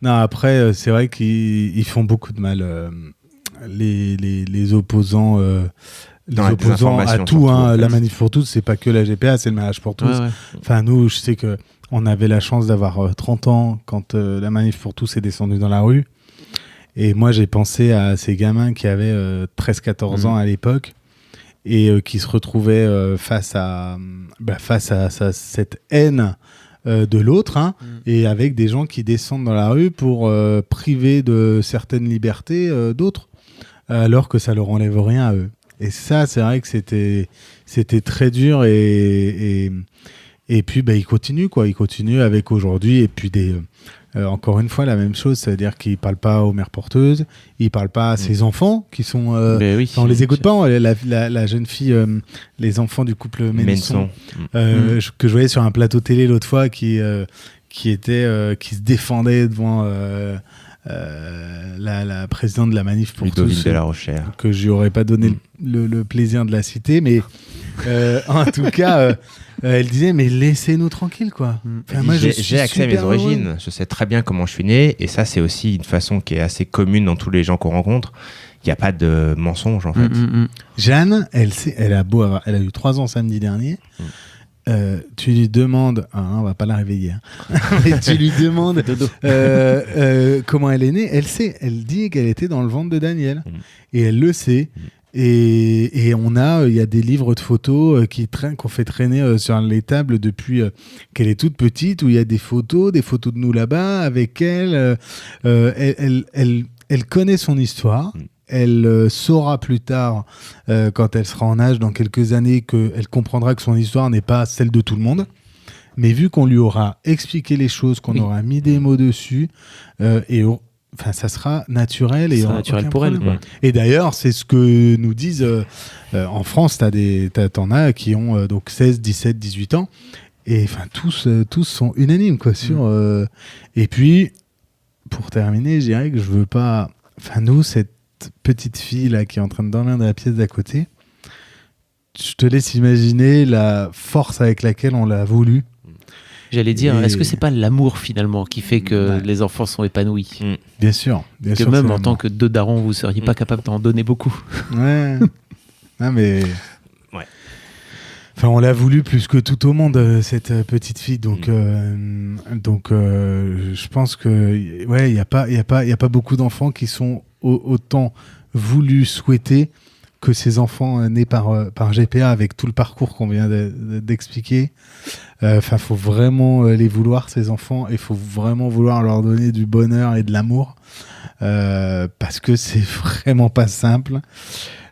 Non, après, c'est vrai qu'ils font beaucoup de mal, les opposants... les opposants à tout, hein, la manif pour tous, c'est pas que la GPA, c'est le mariage pour tous. Ouais. Enfin, nous, je sais qu'on avait la chance d'avoir 30 ans quand la manif pour tous est descendue dans la rue. Et moi, j'ai pensé à ces gamins qui avaient 13-14 ans à l'époque et qui se retrouvaient face à cette haine de l'autre, hein, et avec des gens qui descendent dans la rue pour priver de certaines libertés d'autres, alors que ça leur enlève rien à eux. Et ça, c'est vrai que c'était très dur et puis il continue, quoi. Il continue avec aujourd'hui et puis encore une fois la même chose, c'est-à-dire qu'il parle pas aux mères porteuses, il parle pas à ses enfants qui sont on les écoute pas, la jeune fille, les enfants du couple Menson. Que je voyais sur un plateau télé l'autre fois qui se défendait devant la présidente de la manif pour tous, de la Rochère, que je lui aurais pas donné le plaisir de la citer, mais en tout cas elle disait mais laissez-nous tranquilles, quoi. Enfin, moi, j'ai accès à mes origines, heureux. Je sais très bien comment je suis né, et ça c'est aussi une façon qui est assez commune dans tous les gens qu'on rencontre. Il n'y a pas de mensonge, en fait. Jeanne, elle a eu 3 ans samedi dernier. Tu lui demandes, on va pas la réveiller, hein. Mais tu lui demandes comment elle est née. Elle sait, elle dit qu'elle était dans le ventre de Daniel, et elle le sait. Et il y a des livres de photos qu'on fait traîner sur les tables depuis qu'elle est toute petite, où il y a des photos de nous là-bas avec elle. Elle connaît son histoire. Elle saura plus tard, quand elle sera en âge, dans quelques années, qu'elle comprendra que son histoire n'est pas celle de tout le monde. Mais vu qu'on lui aura expliqué les choses, qu'on aura mis des mots dessus, ça sera naturel. Ça sera naturel pour elle, quoi. Et d'ailleurs, c'est ce que nous disent en France. T'en as qui ont donc 16, 17, 18 ans. Et tous sont unanimes, quoi, sur... Et puis, pour terminer, je dirais que je veux pas... nous, cette petite fille là qui est en train de dormir dans la pièce d'à côté, je te laisse imaginer la force avec laquelle on l'a voulu. J'allais dire, est-ce que c'est pas l'amour finalement qui fait que les enfants sont épanouis ? Bien sûr. Que même en tant que 2 darons, vous seriez pas capable d'en donner beaucoup. Ouais. Non mais. Ouais. Enfin, on l'a voulu plus que tout au monde, cette petite fille. Donc, je pense que il y a pas beaucoup d'enfants qui sont autant voulus, souhaités que ces enfants nés par GPA, avec tout le parcours qu'on vient d'expliquer. Faut vraiment les vouloir, ces enfants, et faut vraiment vouloir leur donner du bonheur et de l'amour, parce que c'est vraiment pas simple.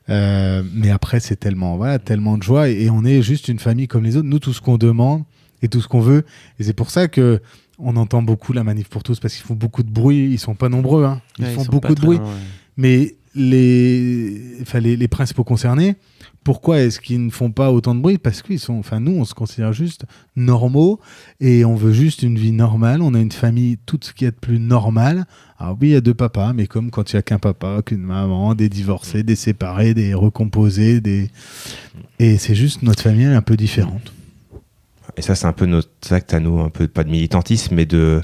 Mais après, c'est tellement de joie, et on est juste une famille comme les autres. Nous, tout ce qu'on demande et tout ce qu'on veut, et c'est pour ça que on entend beaucoup la manif pour tous, parce qu'ils font beaucoup de bruit. Ils sont pas nombreux, hein. Ils font beaucoup de bruit. Loin, ouais. Mais les principaux concernés, pourquoi est-ce qu'ils ne font pas autant de bruit ? Parce qu'ils sont, nous, on se considère juste normaux, et on veut juste une vie normale. On a une famille, tout ce qu'il y a de plus normal. Alors oui, il y a 2 papas, mais comme quand il n'y a qu'un papa, qu'une maman, des divorcés, des séparés, des recomposés, et c'est juste notre famille est un peu différente. Et ça, c'est un peu notre acte à nous, un peu pas de militantisme, mais de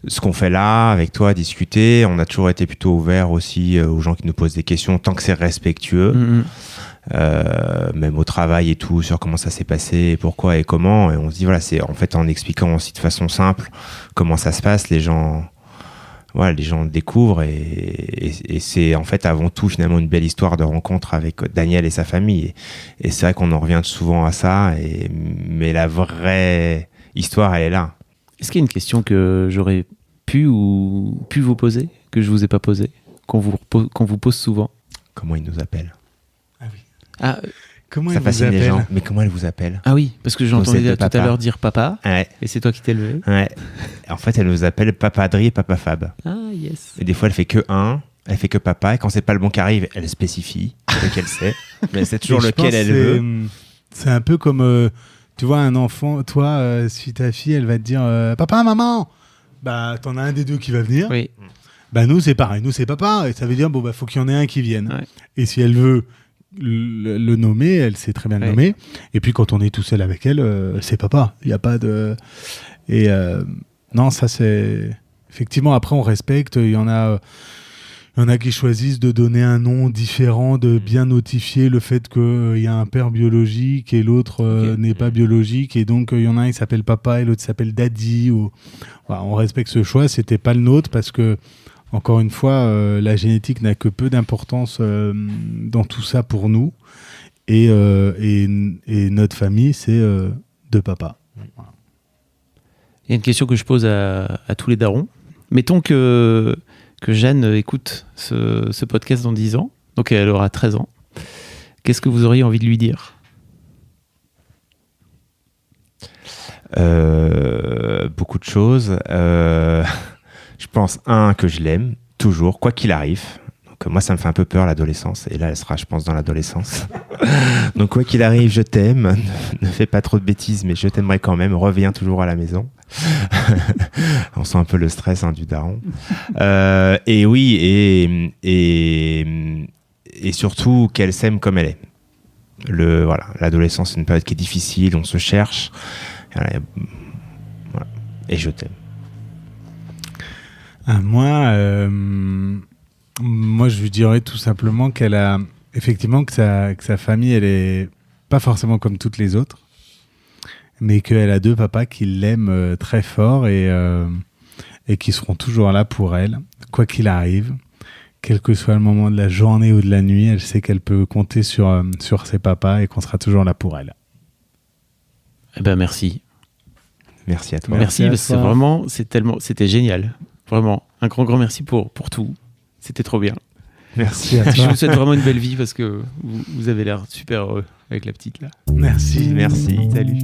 ce qu'on fait là, avec toi, discuter. On a toujours été plutôt ouvert aussi aux gens qui nous posent des questions, tant que c'est respectueux. Même au travail et tout, sur comment ça s'est passé, pourquoi et comment. Et on se dit, voilà, c'est en fait en expliquant aussi de façon simple comment ça se passe, les gens découvrent, et c'est en fait avant tout finalement une belle histoire de rencontre avec Daniel et sa famille. Et c'est vrai qu'on en revient souvent à ça, mais la vraie histoire, elle est là. Est-ce qu'il y a une question que j'aurais pu vous poser, que je vous ai pas posée, qu'on vous pose souvent ? Comment il nous appelle ? Ah oui. Comment ça elle vous fascine les appelle gens. Mais comment elle vous appelle? Ah oui, parce que j'entendais tout papa. à l'heure dire papa, Ouais. et c'est toi qui t'es levé. Ouais. En fait, elle nous appelle Papa Adri et Papa Fab. Ah yes. Et des fois, elle fait que un, elle fait que papa. Et quand c'est pas le bon qui arrive, elle spécifie lequel c'est. Mais c'est toujours Et je lequel pense elle que veut. C'est un peu comme, tu vois, un enfant, toi, si ta fille, elle va te dire papa, maman, bah, t'en as un des deux qui va venir. Oui. Bah, nous, c'est pareil. Nous, c'est papa. Et ça veut dire, bon, bah, faut qu'il y en ait un qui vienne. Ouais. Et si elle veut le nommer, elle sait très bien le nommer. Et puis, quand on est tout seul avec elle, c'est papa. Il n'y a pas de. Et non, ça, c'est. Effectivement, après, on respecte. Il y en a qui choisissent de donner un nom différent, de bien notifier le fait qu'il y a un père biologique et l'autre n'est pas biologique. Et donc, il y en a un qui s'appelle papa et l'autre s'appelle daddy. Voilà, on respecte ce choix. C'était pas le nôtre parce que, encore une fois, la génétique n'a que peu d'importance dans tout ça pour nous. Et notre famille, c'est de papa. Voilà. Il y a une question que je pose à tous les darons. Mettons que Jeanne écoute ce podcast dans 10 ans, donc elle aura 13 ans. Qu'est-ce que vous auriez envie de lui dire ? Beaucoup de choses. Je pense, que je l'aime, toujours, quoi qu'il arrive. Donc, moi, ça me fait un peu peur, l'adolescence. Et là, elle sera, je pense, dans l'adolescence. Donc, quoi qu'il arrive, je t'aime. Ne fais pas trop de bêtises, mais je t'aimerai quand même. Reviens toujours à la maison. On sent un peu le stress du daron. Et oui, et surtout qu'elle s'aime comme elle est. Voilà, l'adolescence, c'est une période qui est difficile, on se cherche. Voilà. Et je t'aime. Moi, je lui dirais tout simplement qu'elle a effectivement que sa famille, elle est pas forcément comme toutes les autres, mais qu'elle a deux papas qui l'aiment très fort et qui seront toujours là pour elle, quoi qu'il arrive, quel que soit le moment de la journée ou de la nuit. Elle sait qu'elle peut compter sur ses papas et qu'on sera toujours là pour elle. Eh ben merci. Merci à toi. Merci parce que c'était génial. Vraiment, un grand merci pour tout. C'était trop bien. Merci à toi. Je vous souhaite vraiment une belle vie parce que vous avez l'air super heureux avec la petite là. Merci. Salut.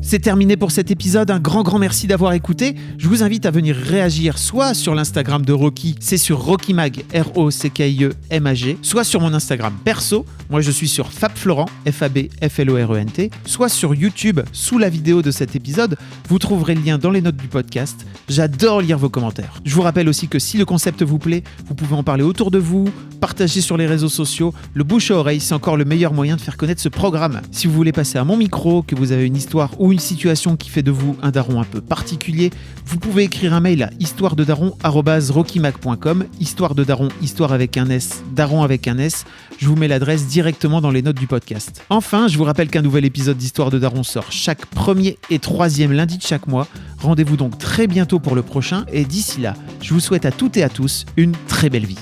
C'est terminé pour cet épisode. Un grand merci d'avoir écouté. Je vous invite à venir réagir soit sur l'Instagram de Rocky, c'est sur RockyMag, ROCKIEMAG, soit sur mon Instagram perso. Moi, je suis sur FabFlorent, FABFLORENT, soit sur YouTube sous la vidéo de cet épisode. Vous trouverez le lien dans les notes du podcast. J'adore lire vos commentaires. Je vous rappelle aussi que si le concept vous plaît, vous pouvez en parler autour de vous, partager sur les réseaux sociaux. Le bouche à oreille, c'est encore le meilleur moyen de faire connaître ce programme. Si vous voulez passer à mon micro, que vous avez une histoire ou une situation qui fait de vous un daron un peu particulier, vous pouvez écrire un mail à histoirededaron@rockymag.com. Histoire de daron, histoire avec un S, daron avec un S. Je vous mets l'adresse directement dans les notes du podcast. Enfin, je vous rappelle qu'un nouvel épisode d'Histoire de Daron sort chaque 1er et 3e lundi de chaque mois. Rendez-vous donc très bientôt pour le prochain et d'ici là, je vous souhaite à toutes et à tous une très belle vie.